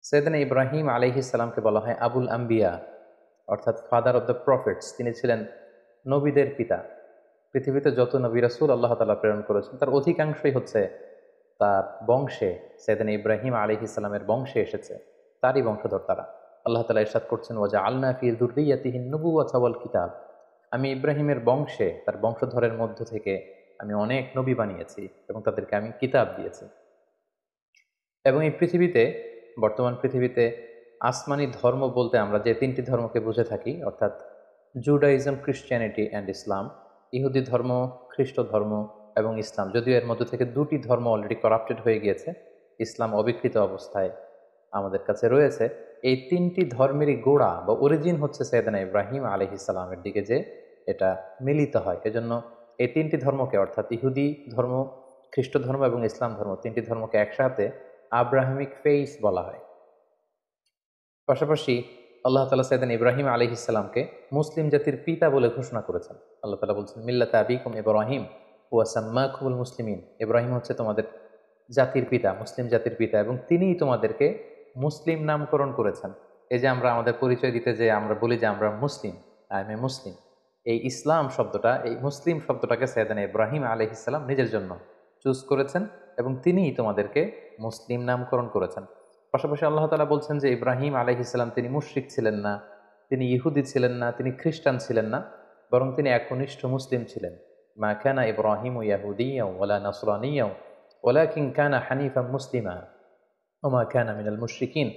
সৈয়দনা ইব্রাহিম আলাইহিস সালামকে বলা হয় আবুল আম্বিয়া, অর্থাৎ ফাদার অব দ্য প্রফেটস। তিনি ছিলেন নবীদের পিতা। পৃথিবীতে যত নবী রাসূল আল্লাহ তাআলা প্রেরণ করেছেন তার অধিকাংশই হচ্ছে তার বংশে, সৈয়দনা ইব্রাহিম আলাইহিস সালামের বংশে এসেছে, তারই বংশধর তারা। আল্লাহ তাআলা ইরশাদ করছেন, ওয়াজআলনা ফি যুররিয়্যাতিহিন নুবুওয়াতা ওয়াল কিতাব। আমি ইব্রাহিমের বংশে, তার বংশধরের মধ্য থেকে আমি অনেক নবী বানিয়েছি এবং তাদেরকে আমি কিতাব দিয়েছি। এবং এই পৃথিবীতে, বর্তমান পৃথিবীতে আসমানি ধর্ম বলতে আমরা যে তিনটি ধর্মকে বুঝে থাকি, অর্থাৎ জুডাইজম, ক্রিশ্চিয়ানিটি অ্যান্ড ইসলাম, ইহুদি ধর্ম, খ্রিস্ট ধর্ম এবং ইসলাম, যদিও এর মধ্যে থেকে দুটি ধর্ম অলরেডি করাপ্টেড হয়ে গিয়েছে, ইসলাম অবিকৃত অবস্থায় আমাদের কাছে রয়েছে। এই তিনটি ধর্মেরই গোড়া বা অরিজিন হচ্ছে সৈয়দনা ইব্রাহিম আলাইহিস সালামের দিকে যে এটা মিলিত হয়। এজন্য এই তিনটি ধর্মকে, অর্থাৎ ইহুদি ধর্ম, খ্রিস্ট ধর্ম এবং ইসলাম ধর্ম, তিনটি ধর্মকে একসাথে আব্রাহামিক ফেইস বলা হয়। পাশাপাশি আল্লাহ তাআলা সৈয়দনা ইব্রাহিম আলাইহিস সালামকে মুসলিম জাতির পিতা বলে ঘোষণা করেছেন। আল্লাহ তাআলা বলছেন, মিল্লাতা আবিকুম ইব্রাহিম ওয়া সাম্মাকুমুল মুসলিমিন। ইব্রাহিম হচ্ছে তোমাদের জাতির পিতা, মুসলিম জাতির পিতা, এবং তিনিই তোমাদেরকে মুসলিম নামকরণ করেছেন। এই যে আমরা আমাদের পরিচয় দিতে যে আমরা বলি যে আমরা মুসলিম, আই এম এ মুসলিম, এই ইসলাম শব্দটা, এই মুসলিম শব্দটাকে সৈয়দনা ইব্রাহিম আলাইহিস সালাম নিজের জন্য চুজ করেছেন এবং তিনিই তোমাদেরকে মুসলিম নামকরণ করেছেন। পাশাপাশি আল্লাহ তাআলা বলছেন যে ইব্রাহিম আলাইহিস সালাম তিনি মুশরিক ছিলেন না, তিনি ইহুদি ছিলেন না, তিনি খ্রিস্টান ছিলেন না, বরং তিনি একনিষ্ঠ মুসলিম ছিলেন। মা কানা ইব্রাহিমু ইয়াহুদিয়্যাও ওয়ালা নাসরানিয়্যাও ওয়ালাকিন কানা হানিফাম মুসলিমা ওয়া মা কানা মিনাল মুশরিকিন।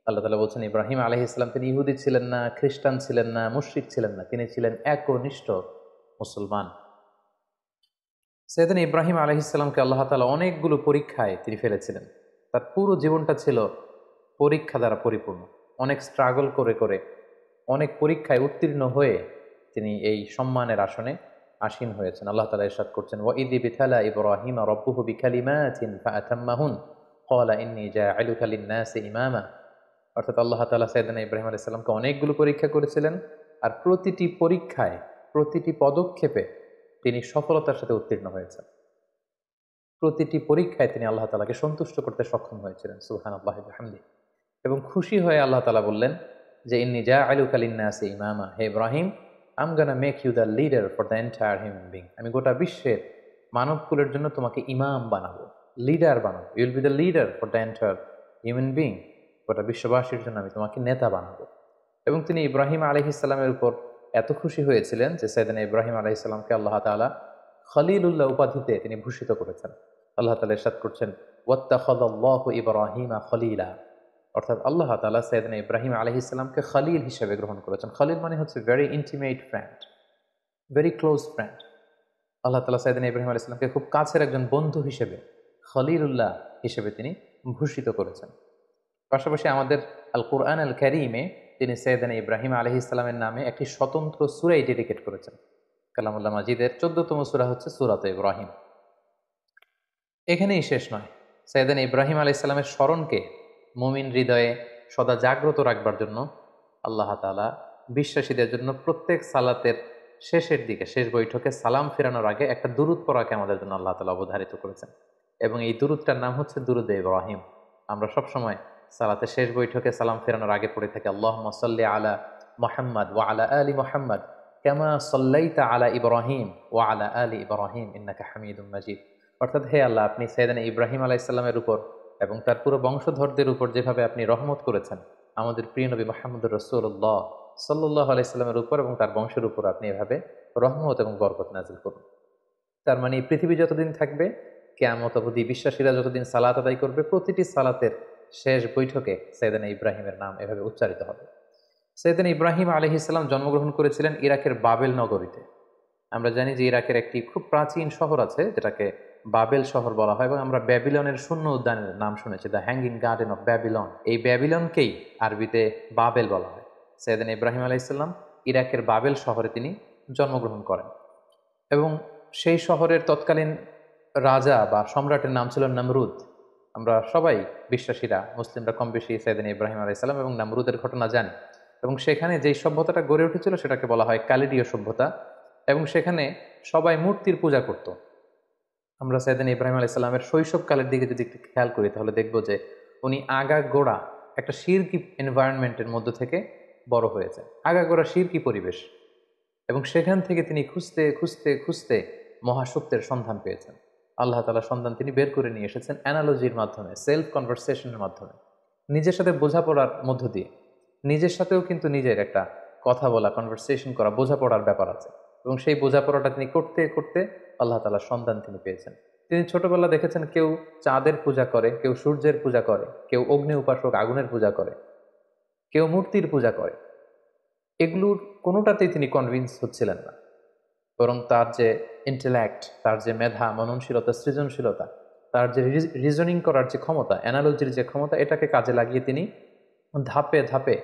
আল্লাহ তাআলা বলছেন ইব্রাহিম আলাইহিস সালাম তিনি ইহুদি ছিলেন না, খ্রিস্টান ছিলেন না, মুশরিক ছিলেন না, তিনি ছিলেন একনিষ্ঠ মুসলমান। সৈয়দনা ইব্রাহিম আলাইহিস সালামকে আল্লাহ তাআলা অনেকগুলো পরীক্ষায় তিনি ফেলেছিলেন। তার পুরো জীবনটা ছিল পরীক্ষা দ্বারা পরিপূর্ণ। অনেক স্ট্রাগল করে করে, অনেক পরীক্ষায় উত্তীর্ণ হয়ে তিনি এই সম্মানের আসনে আসীন হয়েছেন। আল্লাহ তাআলা ইরশাদ করছেন, ওয়া ইয ইবতালা ইব্রাহিমা রাব্বুহু বিকালিমাতিন ফাআতাম্মাহুন ক্বালা ইন্নী জা'iলুকা লিন-নাসি ইমামা। অর্থাৎ আল্লাহ তাআলা সাইয়েদনা ইব্রাহিম আলাইহিস সালামকে অনেকগুলো পরীক্ষা করেছিলেন, আর প্রতিটি পরীক্ষায়, প্রতিটি পদক্ষেপে তিনি সফলতার সাথে উত্তীর্ণ হয়েছেন। প্রতিটি পরীক্ষায় তিনি আল্লাহ তাআলাকে সন্তুষ্ট করতে সক্ষম হয়েছিলেন। সুবহানাল্লাহি ওয়া বিহামদিহি। এবং খুশি হয়ে আল্লাহ তাআলা বললেন যে ইন্নী জা'iলুকা লিন-নাসি ইমামা, হে Ibrahim, I am gonna make you the leader for the entire human being. আমি গোটা বিশ্বের মানবকুলের জন্য তোমাকে ইমাম বানাবো, লিডার বানাবো। You will be the leader for the entire human being. গোটা বিশ্ববাসীর জন্য আমি তোমাকে নেতা বানাবো। এবং তিনি ইব্রাহিম আলাইহিস সালামের উপর এত খুশি হয়েছিলেন যে সাইয়েদনা ইব্রাহিম আলাইহিস সালামকে আল্লাহ তাআলা খলিলুল্লাহ উপাধিতে তিনি ভূষিত করেছেন। আল্লাহ তাআলা ইরশাদ করছেন, ওয়াত্তাখাযাল্লাহু ইব্রাহিমা খলিলা। অর্থাৎ আল্লাহ তাআলা সাইয়েদনা ইব্রাহিম আলাইহিস সালামকে খলিল হিসেবে গ্রহণ করেছেন। খলিল মানে হচ্ছে very intimate friend, very close friend. Allah তাআলা সাইয়েদনা ইব্রাহিম আলাইহিস সালামকে খুব কাছের একজন বন্ধু হিসেবে, খলিলুল্লাহ হিসেবে তিনি ভূষিত করেছেন। পাশাপাশি আমাদের আল কুরআন আল কারীমে তিনি সাইয়েদনা ইব্রাহিম আলাইহিস সালামের নামে একটি স্বতন্ত্র সূরাই ডেডিকেট করেছেন। কালামুল্লাহ মাজিদের 14তম সূরা হচ্ছে সূরাতুল ইব্রাহিম। এখানেই শেষ নয়, সাইয়েদনা ইব্রাহিম আলাইহিস সালামের স্মরণকে মুমিন হৃদয়ে সদা জাগ্রত রাখবার জন্য আল্লাহ তাআলা বিশ্বাসীদের জন্য প্রত্যেক সালাতের শেষের দিকে, শেষ বৈঠকে সালাম ফেরানোর আগে একটা দুরূদ পড়াকে আমাদের জন্য আল্লাহ তাআলা অবধারিত করেছেন। এবং এই দুরূদটার নাম হচ্ছে দুরূদে ইব্রাহিম। আমরা সবসময় সালাতের শেষ বৈঠকে সালাম ফেরানোর আগে পড়ে থাকি, আল্লাহুম্মা সাল্লি আলা মুহাম্মাদ ওয়া আলা আলি মুহাম্মাদ কামা সাল্লাইতা আলা ইব্রাহিম ওয়া আলা আলি ইব্রাহিম ইন্নাকা হামিদুম মাজিদ। অর্থাৎ, হে আল্লাহ, আপনি সাইয়েদনা ইব্রাহিম আলাইহিস সালামের উপর এবং তার পুরো বংশধরদের উপর যেভাবে আপনি রহমত করেছেন, আমাদের প্রিয় নবী মুহাম্মদুর রাসূলুল্লাহ সাল্লাল্লাহু আলাইহি সাল্লামের উপর এবং তার বংশের উপর আপনি এভাবে রহমত এবং বরকত নাযিল করুন। তার মানে পৃথিবী যতদিন থাকবে, কিয়ামত অবধি বিশ্বাসীরা যতদিন সালাত আদায় করবে, প্রতিটি সালাতের শেষ বৈঠকে সাইয়েদনা ইব্রাহিমের নাম এভাবে উচ্চারিত হবে। সাইয়েদনা ইব্রাহিম আলাইহিস সালাম জন্মগ্রহণ করেছিলেন ইরাকের বাবেল নগরীতে। আমরা জানি যে ইরাকের একটি খুব প্রাচীন শহর আছে যেটাকে বাবেল শহর বলা হয়, এবং আমরা ব্যাবিলনের শূন্য উদ্যানের নাম শুনেছি, the hanging garden of Babylon. এই ব্যাবিলনকেই আরবিতে বাবেল বলা হয়। সাইয়েদনা ইব্রাহিম আলাইহিস সালাম ইরাকের বাবেল শহরে তিনি জন্মগ্রহণ করেন, এবং সেই শহরের তৎকালীন রাজা বা সম্রাটের নাম ছিল নমরুদ। আমরা সবাই বিশ্বাসীরা, মুসলিমরা কম বেশি সাইয়েদনা ইব্রাহিম আলাইহিস সালাম এবং নমরুদের ঘটনা জানি। এবং সেখানে যেই সভ্যতাটা গড়ে উঠেছিল সেটাকে বলা হয় কালিডীয় সভ্যতা, এবং সেখানে সবাই মূর্তির পূজা করত। আমরা সাইয়েদনা ইব্রাহিম আলাইহিস সালামের শৈশবকালের দিকে যদি একটু খেয়াল করি তাহলে দেখব যে উনি আগাগোড়া একটা শিরকি এনভায়রনমেন্টের মধ্য থেকে বড় হয়েছে, আগাগোড়া শিরকি পরিবেশ, এবং সেখান থেকে তিনি খুঁজতে খুঁজতে খুঁজতে মহাসত্যের সন্ধান পেয়েছেন। আল্লাহ তাআলার সন্ধান তিনি বের করে নিয়ে এসেছেন অ্যানালজির মাধ্যমে, সেলফ কনভারসেশনের মাধ্যমে, নিজের সাথে বোঝাপড়ার মধ্য দিয়ে। নিজের সাথেও কিন্তু নিজের একটা কথা বলা, কনভারসেশন করা, বোঝাপড়ার ব্যাপার আছে, এবং সেই বোঝাপড়াটা তিনি করতে করতে আল্লাহ তাআলার সন্ধান তিনি পেয়েছেন। তিনি ছোটবেলা দেখেছেন কেউ চাঁদের পূজা করে, কেউ সূর্যের পূজা করে, কেউ অগ্নি উপাসক আগুনের পূজা করে, কেউ মূর্তির পূজা করে। এগুলোর কোনোটাতেই তিনি কনভিন্স হচ্ছিলেন না, বরং তার যে ইন্টেলেক্ট, তার যে মেধা, মননশীলতা, সৃজনশীলতা, তার যে রিজনিং করার যে ক্ষমতা, অ্যানালজির যে ক্ষমতা, এটাকে কাজে লাগিয়ে তিনি ধাপে ধাপে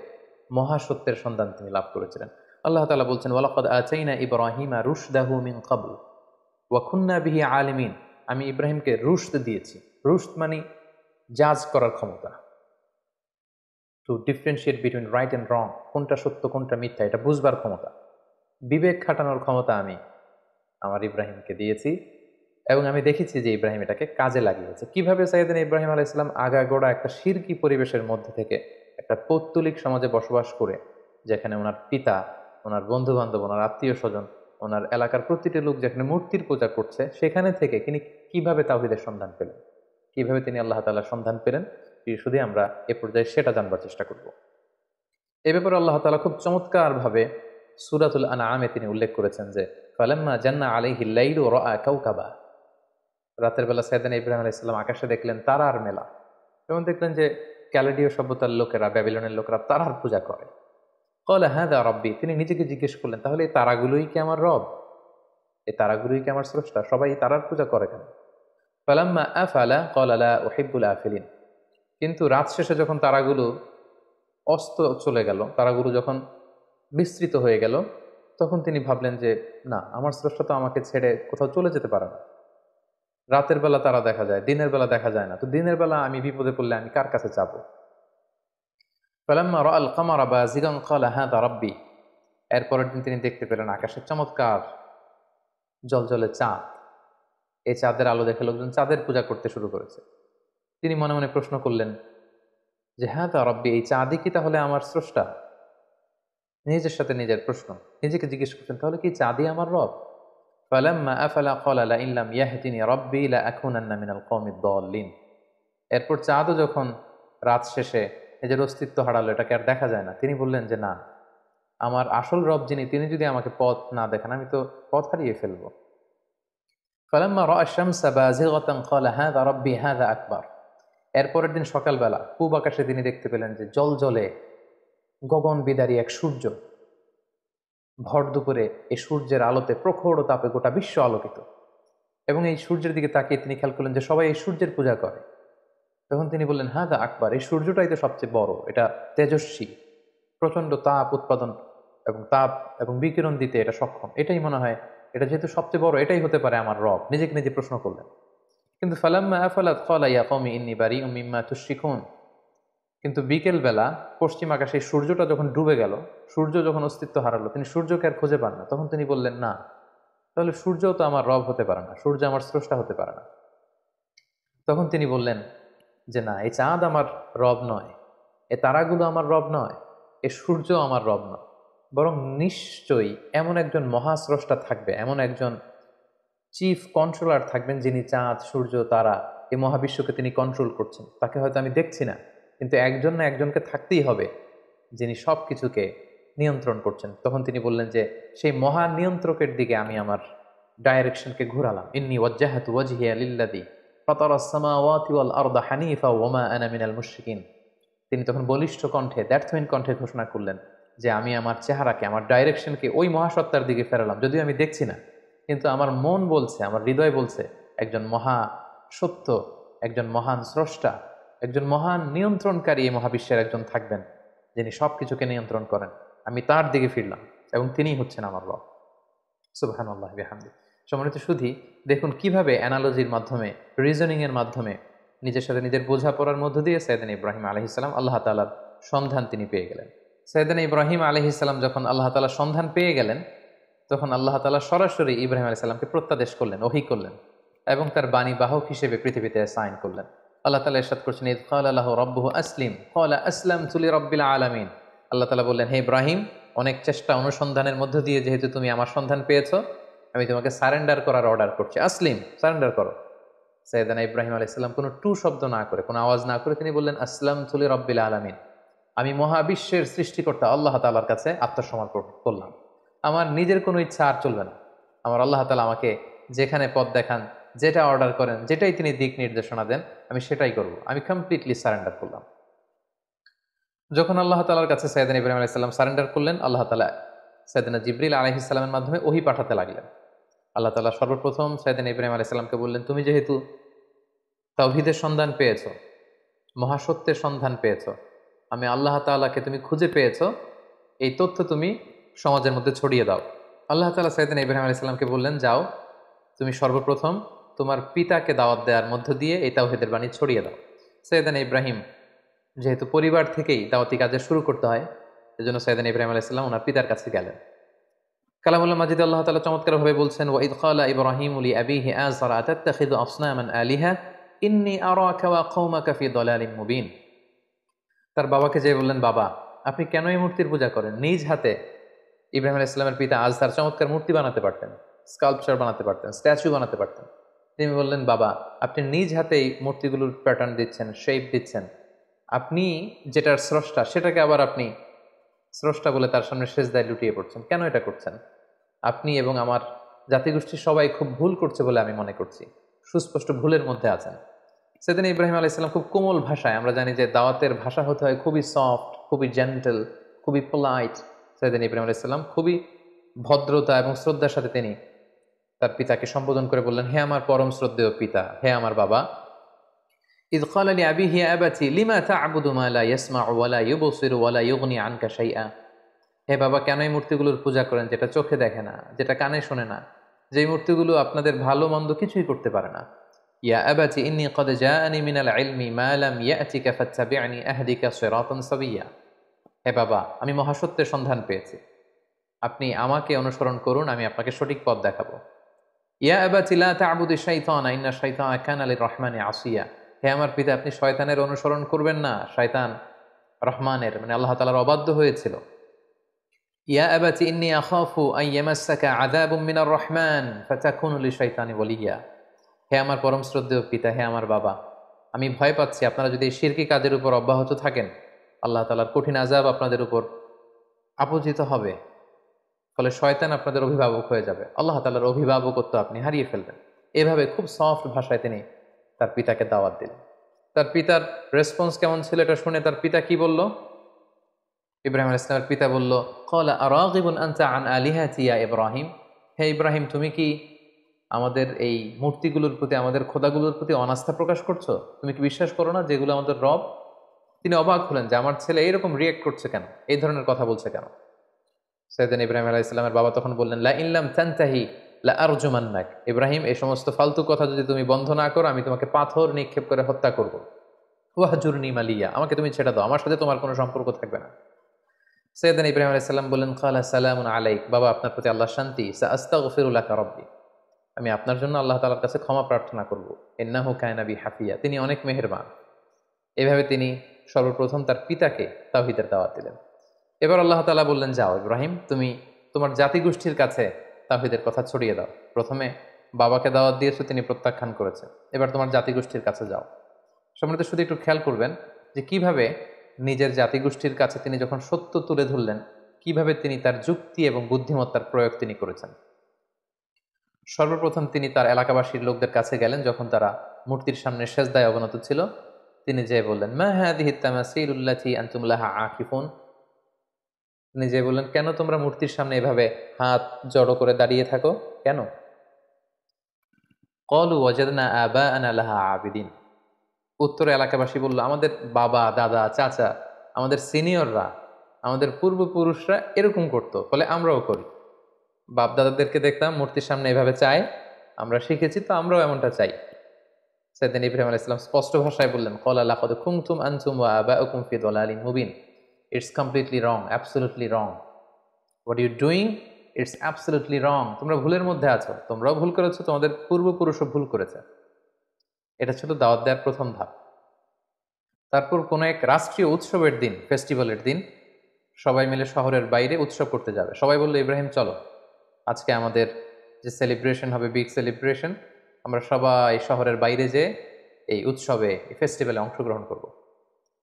মহাসত্যের সন্ধান তিনি লাভ করেছিলেন। আল্লাহ তাআলা বলছেন, ওয়ালাকাদ আতাইনা ইব্রাহিমা রুশদাহু মিন ক্বাবল ওয়া কুন্না বিহি আলিমিন। আমি ইব্রাহিমকে রুশদ দিয়েছি। রুশদ মানে জাজ করার ক্ষমতা, two differentiate between right and রং, কোনটা সত্য কোনটা মিথ্যা এটা বুঝবার ক্ষমতা, বিবেক খাটানোর ক্ষমতা আমি আমার ইব্রাহিমকে দিয়েছি, এবং আমি দেখেছি যে ইব্রাহিম এটাকে কাজে লাগিয়েছে। কিভাবে সাইয়েদনা ইব্রাহিম আলাইহিস সালাম আগাগোড়া একটা শিরকি পরিবেশের মধ্যে থেকে একটা পৌত্তলিক সমাজে বসবাস করে, যেখানে ওনার পিতা, ওনার বন্ধু বান্ধব, ওনার আত্মীয় স্বজন, ওনার এলাকার প্রতিটি লোক যেখানে মূর্তির পূজা করছে, সেখানে থেকে তিনি কিভাবে তাওহীদের সন্ধান পেলেন, কিভাবে তিনি আল্লাহ তাআলার সন্ধান পেলেন, শুধু আমরা এ পর্যায়ে সেটা জানবার চেষ্টা করব। এ ব্যাপারে আল্লাহ তাআলা খুব চমৎকারভাবে সূরাতুল আনআমে তিনি উল্লেখ করেছেন যে, ফালাম্মা জান্না আলাইহিল লাইলু রাআ কাওকাবা। রাতের বেলা সাইয়েদনা ইব্রাহিম আলাইহিস সালাম আকাশে দেখলেন তারার মেলা, এবং দেখলেন যে ক্যালেডীয় সভ্যতার লোকেরা, ব্যাবিলনের লোকেরা তারার পূজা করে। ক্বালা হাযা রাব্বি, তিনি নিজেকে জিজ্ঞেস করলেন, তাহলে এই তারাগুলোই কি আমার রব? এই তারাগুলোই কি আমার স্রষ্টা? সবাই তারার পূজা করে কেন? ফালাম্মা আফালা ক্বালা লা উহিব্বুল আফিলিন। কিন্তু রাত শেষে যখন তারাগুলো অস্ত চলে গেল, তারাগুলো যখন বিস্তৃত হয়ে গেল, তখন তিনি ভাবলেন যে না, আমার স্রষ্টা তো আমাকে ছেড়ে কোথাও চলে যেতে পারে না। রাতের বেলা তারা দেখা যায়, দিনের বেলা দেখা যায় না, তো দিনের বেলা আমি বিপদে পড়লে আমি কার কাছে যাব? ফালাম্মা রাআল কামারা বাযিগান ক্বালা হাযা রাব্বি। এরপরের দিন তিনি দেখতে পেলেন আকাশে চমৎকার জ্বলজ্বলে চাঁদ। এই চাঁদের আলো দেখে লোকজন চাঁদের পূজা করতে শুরু করেছে। তিনি মনে মনে প্রশ্ন করলেন যে হাযা রাব্বি, এই চাঁদই কি তাহলে আমার স্রষ্টা? নিজের সাথে নিজের প্রশ্ন, নিজেকে জিজ্ঞেস করছেন, তাহলে কি চাঁদই আমার রব? ফালাম্মা আফালা ক্বালা লাইন লাম ইয়াহদিনি রাব্বি লাআকুনান্না মিনাল কওমিদ দাল্লিন। এরপর চাঁদও যখন রাত শেষে নিজের অস্তিত্ব হারালো, এটাকে আর দেখা যায় না, তিনি বললেন যে না, আমার আসল রব যিনি, তিনি যদি আমাকে পথ না দেখান, আমি তো পথ হারিয়ে ফেলবো। ফালাম্মা রাআ আশ-শামসা বাযিগাতান ক্বালা হাযা রাব্বি হাযা আকবার। এরপরের দিন সকালবেলা পূব আকাশে তিনি দেখতে পেলেন যে জলজলে গগন বিদারী এক সূর্য। ভর দুপুরে এই সূর্যের আলোতে প্রখর তাপে গোটা বিশ্ব আলোকিত, এবং এই সূর্যের দিকে তাকিয়ে তিনি খেয়াল করলেন যে সবাই এই সূর্যের পূজা করে। তখন তিনি বললেন হাযা আকবার, এই সূর্যটাই তো সবচেয়ে বড়, এটা তেজস্বী, প্রচন্ড তাপ উৎপাদন এবং তাপ এবং বিকিরণ দিতে এটা সক্ষম, এটাই মনে হয়, এটা যেহেতু সবচেয়ে বড়, এটাই হতে পারে আমার রব। নিজেকে নিজে প্রশ্ন করলেন। কিন্তু ফালাম্মা আফালাত ক্বালা ইয়া কওমি ইন্নী বারিউম মিম্মা তুশরিকুন। কিন্তু বিকেল বেলা পশ্চিম আকাশে সূর্যটা যখন ডুবে গেল, সূর্য যখন অস্তিত্ব হারালো, তিনি সূর্যকে আর খুঁজে পান না। তখন তিনি বললেন না, তাহলে সূর্যও তো আমার রব হতে পারে না, সূর্য আমার স্রষ্টা হতে পারে না। তখন তিনি বললেন যে না, এই চাঁদ আমার রব নয়, এ তারাগুলো আমার রব নয়, এ সূর্য আমার রব নয়, বরং নিশ্চয়ই এমন একজন মহাস্রষ্টা থাকবে, এমন একজন চিফ কন্ট্রোলার থাকবেন, যিনি চাঁদ, সূর্য, তারা, এই মহাবিশ্বকে তিনি কন্ট্রোল করছেন। তাকে হয়তো আমি দেখছি না, কিন্তু একজন না একজনকে থাকতেই হবে যিনি সব কিছুকে নিয়ন্ত্রণ করছেন। তখন তিনি বললেন যে সেই মহান নিয়ন্ত্রকের দিকে আমি আমার ডাইরেকশনকে ঘোরালাম। ইন্নী ওয়াজ্জাহাতু ওয়াজহিয়া লিল্লাযী ফাতারাস সামাওয়াতি ওয়াল আরদা হানিফা ওয়া মা আনা মিনাল মুশরিকিন। তিনি তখন বলিষ্ঠ কণ্ঠে, দ্ব্যর্থহীন কণ্ঠে ঘোষণা করলেন যে আমি আমার চেহারাকে, আমার ডাইরেকশনকে ওই মহাসত্তার দিকে ফেরালাম, যদিও আমি দেখছি না, কিন্তু আমার মন বলছে, আমার হৃদয় বলছে একজন মহা সত্য, একজন মহান স্রষ্টা, একজন মহান নিয়ন্ত্রণকারী এই মহাবিশ্বের একজন থাকবেন, যিনি সব কিছুকে নিয়ন্ত্রণ করেন। আমি তার দিকে ফিরলাম, এবং তিনিই হচ্ছেন আমার রব। সুবহানাল্লাহ বিহামদি। সম্মানিত সুধী, দেখুন কিভাবে অ্যানালজির মাধ্যমে, রিজনিং এর মাধ্যমে, নিজের সাথে নিজের বোঝাপড়ার মধ্য দিয়ে সাইয়েদনা ইব্রাহিম আলাইহিস সালাম আল্লাহ তাআলার সন্ধান তিনি পেয়ে গেলেন। সাইয়েদনা ইব্রাহিম আলাইহিস সালাম যখন আল্লাহ তাআলার সন্ধান পেয়ে গেলেন, তখন আল্লাহ তাআলা সরাসরি ইব্রাহিম আলাইহিস সালামকে প্রত্যাদেশ করলেন, ওহী করলেন, এবং তার বাণী বাহক হিসেবে পৃথিবীতে সাইন করলেন। আল্লাহ তাআলা ইরশাদ করছেন, ইয ক্বালা লাহু রাব্বুহু আসলিম ক্বালা আসলামতু লিরাব্বিল আলামিন। আল্লাহ তাআলা বললেন, হে ইব্রাহিম, অনেক চেষ্টা অনুসন্ধানের মধ্য দিয়ে যেহেতু তুমি আমার সন্ধান পেয়েছো, আমি তোমাকে সারেন্ডার করার অর্ডার করছি। আসলিম, সারেন্ডার করো। সাইয়েদানা ইব্রাহিম আলাইহিস সালাম কোনো টু শব্দ না করে, কোনো আওয়াজ না করে তিনি বললেন, আসলামতু লিরাব্বিল আলামিন। আমি মহাবিশ্বের সৃষ্টিকর্তা আল্লাহ তাআলার কাছে আত্মসমর্পণ করলাম। আমার নিজের কোনো ইচ্ছা আর চলবে না। আমার আল্লাহ তাআলা আমাকে যেখানে পথ দেখান, যেটা অর্ডার করেন, যেটাই তিনি দিক নির্দেশনা দেন, আমি সেটাই করব। আমি কমপ্লিটলি সারেন্ডার করলাম। যখন আল্লাহ তাআলার কাছে সাইয়েদনা ইব্রাহিম আলাইহিস সালাম সারেন্ডার করলেন, আল্লাহ তাআলা সাইয়েদনা জিবরিল আলাইহিস সালামের মাধ্যমে ওহী পাঠাতে লাগলেন। আল্লাহ তাআলা সর্বপ্রথম সাইয়েদনা ইব্রাহিম আলাইহিস সালামকে বললেন, তুমি যেহেতু তাওহীদের সন্ধান পেয়েছো, মহাসত্যের সন্ধান পেয়েছো, আমি আল্লাহ তাআলাকে তুমি খুঁজে পেয়েছো, এই তথ্য তুমি সমাজের মধ্যে ছড়িয়ে দাও। আল্লাহ তাআলা সাইয়েদনা ইব্রাহিম আলাইহিস সালামকে বললেন, যাও, তুমি সর্বপ্রথম তোমার পিতাকে দাওয়াত দেওয়ার মধ্য দিয়ে এই তাওহীদের বাণী ছড়িয়ে দাও। সাইয়েদনা ইব্রাহিম যেহেতু পরিবার থেকেই দাওয়াতি কাজে শুরু করতে হয়, এজন্য সাইয়েদনা ইব্রাহিম আলাইহিস সালাম ওনার পিতার কাছে গেলেন। কালামুল্লাহ মাজিদ আল্লাহ তাআলা চমৎকারভাবে বলছেন, ওয়া ইয ক্বালা ইব্রাহিমু লিআবিহি আযরা আতাত্তাখিযু আসনামান আলিহা ইন্নী আরাকা ওয়া কওমাকা ফি দালালিম মুবিন। তার বাবাকে যেয়ে বললেন, বাবা, আপনি কেন এই মূর্তির পূজা করেন? নিজ হাতে ইব্রাহিম আলাইহিস সালামের পিতা আজহার চমৎকার মূর্তি বানাতে পারতেন, স্কাল্পচার বানাতে পারতেন, স্ট্যাচু বানাতে পারতেন। তিনি বললেন, বাবা, আপনি নিজ হাতে এই মূর্তিগুলোর প্যাটার্ন দিচ্ছেন, শেপ দিচ্ছেন, আপনি যেটার স্রষ্টা সেটাকে আবার আপনি স্রষ্টা বলে তার সামনে সেজদায় লুটিয়ে পড়ছেন, কেন এটা করছেন? আপনি এবং আমার জাতিগোষ্ঠীর সবাই খুব ভুল করছে বলে আমি মনে করছি, সুস্পষ্ট ভুলের মধ্যে আছেন। সেদিন ইব্রাহিম আলাইহিস সালাম খুব কোমল ভাষায়, আমরা জানি যে দাওয়াতের ভাষা হতে হয় খুবই সফট, খুবই জেন্টল, খুবই পোলাইট। সেদিন ইব্রাহিম আলাইহিস সালাম খুবই ভদ্রতা এবং শ্রদ্ধার সাথে তিনি তার পিতাকে সম্বোধন করে বললেন, হে আমার পরম শ্রদ্ধেয় পিতা, হে আমার বাবা। ইয ক্বালা লিআবিহি ইয়া আবাতি লিমা তা'বুদু মা লা ইয়াসমা'ু ওয়া লা ইউবসিরু ওয়া লা ইউগনি আনকা শাইআ। হে বাবা, কেন এই মূর্তিগুলোর পূজা করেন যেটা চোখে দেখে না, যেটা কানে শোনে না, যেই মূর্তিগুলো আপনাদের ভালো মন্দ কিছুই করতে পারে না। ইয়া আবাতি ইন্নী ক্বাদ জাআনি মিনাল ইলমি মা লাম ইয়াতিকা ফাত্তাবি'নি আহদিকা সিরাতান সাবিয়্যা। হে বাবা, আমি মহাসত্যের সন্ধান পেয়েছি, আপনি আমাকে অনুসরণ করুন, আমি আপনাকে সঠিক পথ দেখাবো। ইয়া আবাতি লা তা'বুদিশ শাইতানা ইন্না শাইতানা কানা লির-রহমানি আসিয়া। হে আমার পিতা, আপনি শয়তানের অনুসরণ করবেন না, শয়তান রহমানের মানে আল্লাহ তাআলার অবাধ্য হয়েছিল। ইয়া আবাতি ইন্নী আখাফু আন ইয়ামাসসাকা আযাবুম মিনার রহমান ফাতাকুনু লিশ-শাইতানি ওয়ালিয়্যা। হে আমার পরম শ্রদ্ধেয় পিতা, হে আমার বাবা, আমি ভয় পাচ্ছি আপনারা যদি এই শিরকি কাজের উপর অব্যাহত থাকেন, আল্লাহ তাআলার কঠিন আযাব আপনাদের উপর আপতিত হবে, ফলে শয়তান আপনাদের অভিভাবক হয়ে যাবে, আল্লাহ তাআলার অভিভাবকত্ব আপনি হারিয়ে ফেলবেন। এভাবে খুব সফট ভাষায় তিনি তার পিতাকে দাওয়াত দিলেন। তার পিতার রেসপন্স কেমন ছিল এটা শুনে তার পিতা কি বলল? ইব্রাহিম আলাইহিস সালামের পিতা বলল, ক্বালা আরাগিবুন আনতা আন আলিহাতি ইয়া ইব্রাহিম। হে ইব্রাহিম, তুমি কি আমাদের এই মূর্তিগুলোর প্রতি, আমাদের খোদাগুলোর প্রতি অনাস্থা প্রকাশ করছো? তুমি কি বিশ্বাস করো না যেগুলো আমাদের রব? তিনি অবাক হলেন যে আমার ছেলে এরকম রিয়েক্ট করছে কেন, এই ধরনের কথা বলছে কেন। সাইয়েদনা ইব্রাহিম আলাইহিস সালামের বাবা তখন বললেন, লা ইন লাম তানতাহি লা আরজুমান্নাক। ইব্রাহিম, এই সমস্ত ফালতু কথা যদি তুমি বন্ধ না করো, আমি তোমাকে পাথর নিক্ষেপ করে হত্যা করব। ওয়াহজুরনি মালিয়া, আমাকে তুমি ছেড়ে দাও, আমার সাথে তোমার কোনো সম্পর্ক থাকবে না। সাইয়েদনা ইব্রাহিম আলাইহিস সালাম বললেন, ক্বালা সালামুন আলাইক। বাবা, আপনার প্রতি আল্লাহর শান্তি। সাআস্তাগফিরু লাকা রাব্বি। আমি আপনার জন্য আল্লাহ তাআলার কাছে ক্ষমা প্রার্থনা করব। ইন্নাহু কানা বি হাফিয়া। তিনি অনেক মেহেরবান। এভাবে তিনি সর্বপ্রথম তার পিতাকে তাওহীদের দাওয়াত দিলেন। এবার আল্লাহ তাআলা বললেন, যাও ইব্রাহিম, তুমি তোমার জাতিগোষ্ঠীর কাছে তাওহীদের কথা ছড়িয়ে দাও। প্রথমে বাবাকে দাওয়াত দিয়েছো, তিনি প্রত্যাখ্যান করেছেন, এবার তোমার জাতিগোষ্ঠীর কাছে যাও। সম্মানিত, শুধু একটু খেয়াল করবেন যে কিভাবে নিজের জাতিগোষ্ঠীর কাছে তিনি যখন সত্য তুলে ধরলেন, কিভাবে তিনি তার যুক্তি এবং বুদ্ধিমত্তার প্রয়োগ তিনি করেছেন। সর্বপ্রথম তিনি তার এলাকাবাসীর লোকদের কাছে গেলেন, যখন তারা মূর্তির সামনে সেজদায় অবনত ছিল। তিনি যেয়ে বললেন, মা হাযিহি তামাসিলুল্লাতী আনতুম লাহা আকিফুন। তিনি যেয়ে বললেন, কেন তোমরা মূর্তির সামনে এভাবে হাত জড়ো করে দাঁড়িয়ে থাকো, কেন? ক্বালু ওয়াজাদনা আবাআনা লাহা আবিদিন। উত্তরে এলাকাবাসী বলল, আমাদের বাবা, দাদা, চাচা, আমাদের সিনিয়ররা, আমাদের পূর্বপুরুষরা এরকম করতো, ফলে আমরাও করি। বাপ দাদাদেরকে দেখতাম মূর্তির সামনে এভাবে চায়, আমরা শিখেছি, তো আমরাও এমনটা চাই। সাইয়েদনা ইব্রাহিম আলাইহিস সালাম স্পষ্ট ভাষায় বললেন, ক্বালা লাকাদ কুনতুম আনতুম ওয়া আবাউকুম ফি দালালিন মুবিন। It's completely wrong, absolutely wrong. What you doing, it's absolutely wrong. তোমরা ভুলের মধ্যে আছো, তোমরাও ভুল করেছো, তোমাদের পূর্বপুরুষও ভুল করেছে। এটা ছিল দাওয়াত দেওয়ার প্রথম ধাপ। তারপর কোনো এক রাষ্ট্রীয় উৎসবের দিন, ফেস্টিভ্যালের দিন, সবাই মিলে শহরের বাইরে উৎসব করতে যাবে। সবাই বললো, ইব্রাহিম চলো, আজকে আমাদের যে সেলিব্রেশন হবে, বিগ সেলিব্রেশন, আমরা সবাই শহরের বাইরে যেয়ে এই উৎসবে, এই ফেস্টিভ্যালে অংশগ্রহণ করবো।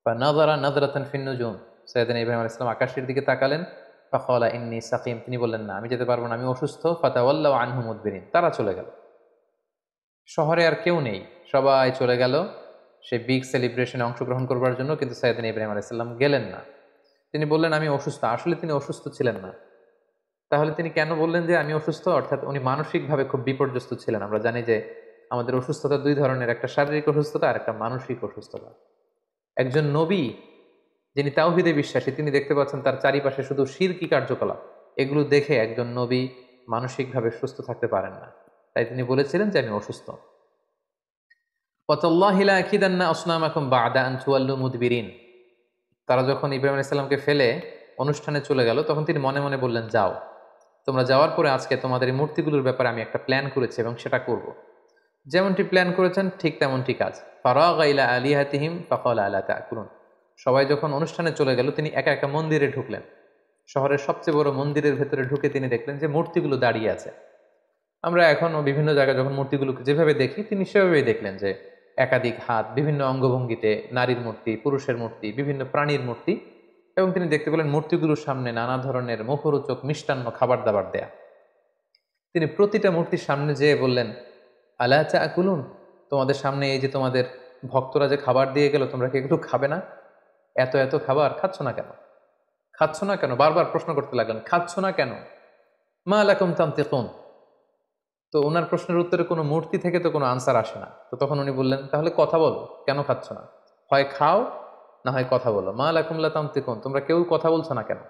বা নাজারা নাজরাতান ফিন নুজুম, সাইয়েদনা ইব্রাহিম আলাইহিস সালাম আকাশের দিকে তাকালেন। ফাকালা ইন্নী সাকিম, তিনি বললেন না, আমি যেতে পারবো না, আমি অসুস্থ। ফাতাওয়াল্লাউ আনহু মুদবিরিন, তারা চলে গেল। শহরে আর কেউ নেই, সবাই চলে গেল সেই বিগ সেলিব্রেশনে অংশগ্রহণ করবার জন্য, কিন্তু সাইয়েদনা ইব্রাহিম আলাইহিস সালাম গেলেন না। তিনি বললেন আমি অসুস্থ। আসলে তিনি অসুস্থ ছিলেন না। তাহলে তিনি কেন বললেন যে আমি অসুস্থ? অর্থাৎ উনি মানসিকভাবে খুব বিপর্যস্ত ছিলেন। আমরা জানি যে আমাদের অসুস্থতা দুই ধরনের, একটা শারীরিক অসুস্থতা আর একটা মানসিক অসুস্থতা। একজন নবী যিনি তাওহীদে বিশ্বাসী, তিনি দেখতে পাচ্ছেন তার চারিপাশে শুধু শিরকি কার্যকলাপ। এগুলো দেখে একজন নবী মানসিকভাবে সুস্থ থাকতে পারেন না। তাই তিনি বলেছিলেন যে আমি অসুস্থ। ওয়াতাল্লাহি লা আকিদান্না আসনামাকুম বা'দা আন তুওয়াল্লু মুদবিরিন। তারা যখন ইব্রাহিম আলাইহিস সালামকে ফেলে অনুষ্ঠানে চলে গেল, তখন তিনি মনে মনে বললেন, যাও, তোমরা যাওয়ার পরে আজকে তোমাদের এই মূর্তিগুলোর ব্যাপারে আমি একটা প্ল্যান করেছি এবং সেটা করব। যেমনটি প্ল্যান করেছেন ঠিক তেমনটি কাজ। ফারাগা ইলা আলিহাতিহিম ফাকালা আলা তাকুলুন। সবাই যখন অনুষ্ঠানে চলে গেল, তিনি একা একা মন্দিরে ঢুকলেন। শহরের সবচেয়ে বড় মন্দিরের ভেতরে ঢুকে তিনি দেখলেন যে মূর্তিগুলো দাঁড়িয়ে আছে। আমরা এখনও বিভিন্ন জায়গায় যখন মূর্তিগুলোকে যেভাবে দেখি, তিনি সেভাবেই দেখলেন যে একাধিক হাত, বিভিন্ন অঙ্গভঙ্গিতে, নারীর মূর্তি, পুরুষের মূর্তি, বিভিন্ন প্রাণীর মূর্তি। এবং তিনি দেখতে পেলেন মূর্তিগুলোর সামনে নানা ধরনের মুখরোচক মিষ্টান্ন খাবার দাবার দেয়া। তিনি প্রতিটা মূর্তির সামনে যেয়ে বললেন, আলা তাকুলুন, তোমাদের সামনে এই যে তোমাদের ভক্তরা যে খাবার দিয়ে গেল, তোমরা কি এগুলো খাবে না? এত এত খাবার খাচ্ছ না কেন? খাচ্ছ না কেন? বারবার প্রশ্ন করতে লাগলেন, খাচ্ছ না কেন? মা লাকুম তানতিকুন। তো ওনার প্রশ্নের উত্তরে কোনো মূর্তি থেকে তো কোনো আনসার আসে না। তো তখন উনি বললেন, তাহলে কথা বলো, কেন খাচ্ছ না? হয় খাও, না হয় কথা বলো। মা লাকুম লা তানতিকুন, তোমরা কেউ কথা বলছো না কেন?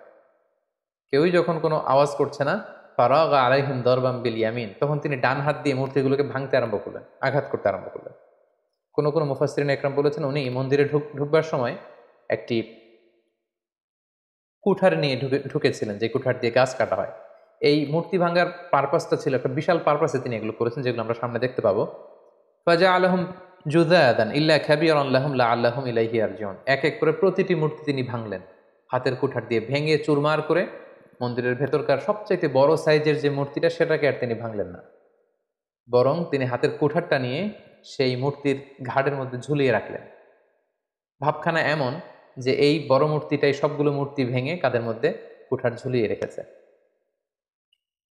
কেউই যখন কোনো আওয়াজ করছে না, ফারাগা আলাইহিম দরবাম বিল ইয়ামিন, তখন তিনি ডান হাত দিয়ে মূর্তিগুলোকে ভাঙতে আরম্ভ করলেন, আঘাত করতে আরম্ভ করলেন। কোনো কোনো মুফাসসিরিন একরাম বলেছেন, উনি মন্দিরে ঢুকবার সময় একটি কুঠার নিয়ে ঢুকেছিলেন, যে কুঠার দিয়ে গাছ কাটা হয়। এই মূর্তি ভাঙার পারপাসটা ছিল একটা বিশাল পারপাসে তিনি এগুলো করেছেন, যেগুলো আমরা সামনে দেখতে পাবো। ফাজা আলহম জুদাদান ইল্লা খাবিরান লাহুম লাআল্লাহুম ইলাইহি ইয়ারজিউন। এক এক করে প্রতিটি মূর্তি তিনি ভাঙলেন, হাতের কুঠার দিয়ে ভেঙে চুরমার করে। মন্দিরের ভেতরকার সবচাইতে বড় সাইজের যে মূর্তিটা, সেটাকে আর তিনি ভাঙলেন না, বরং তিনি হাতের কুঠারটা নিয়ে সেই মূর্তির ঘাড়ের মধ্যে ঝুলিয়ে রাখলেন। ভাবখানা এমন যে এই বড় মূর্তিটাই সবগুলো মূর্তি ভেঙে কাদের মধ্যে কুঠার ঝুলিয়ে রেখেছে।